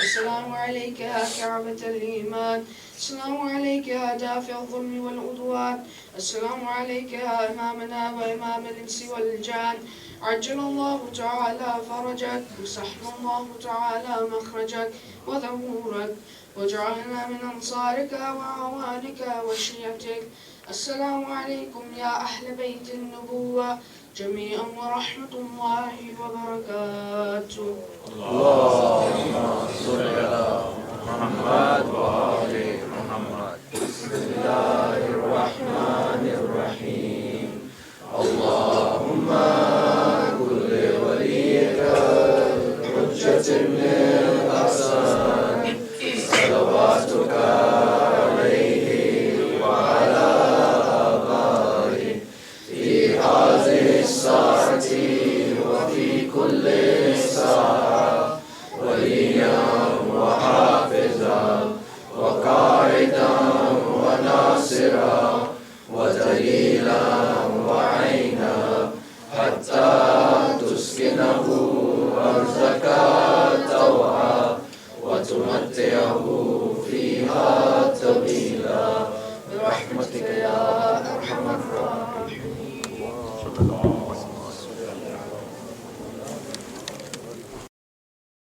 السلام عليك يا كعبة الإيمان، السلام عليك يا دافع الظلم والعدوان، السلام عليك يا إمامنا وإمام الإنس والجان. عجل الله تعالى فرجك وسهل الله تعالى مخرجك وظهورك، وجعلنا من أنصارك وعوانك وشيعتك. السلام عليكم يا أهل بيت النبوة جميعا ورحمة الله وبركاته. اللهم صل على محمد وآل محمد. بسم الله الرحمن الرحيم. اللهم كن لوليك حجة بن الحسن صلواتك عليه وعلى آبائه في هذه الساعة وفي كل ساعة وليا وحافظا وقائدا وناصرا ودليلا وعينا حتى تسكنه أرضك طوعا وتمتعه فيها طويلا برحمتك يا أرحم الراحمين.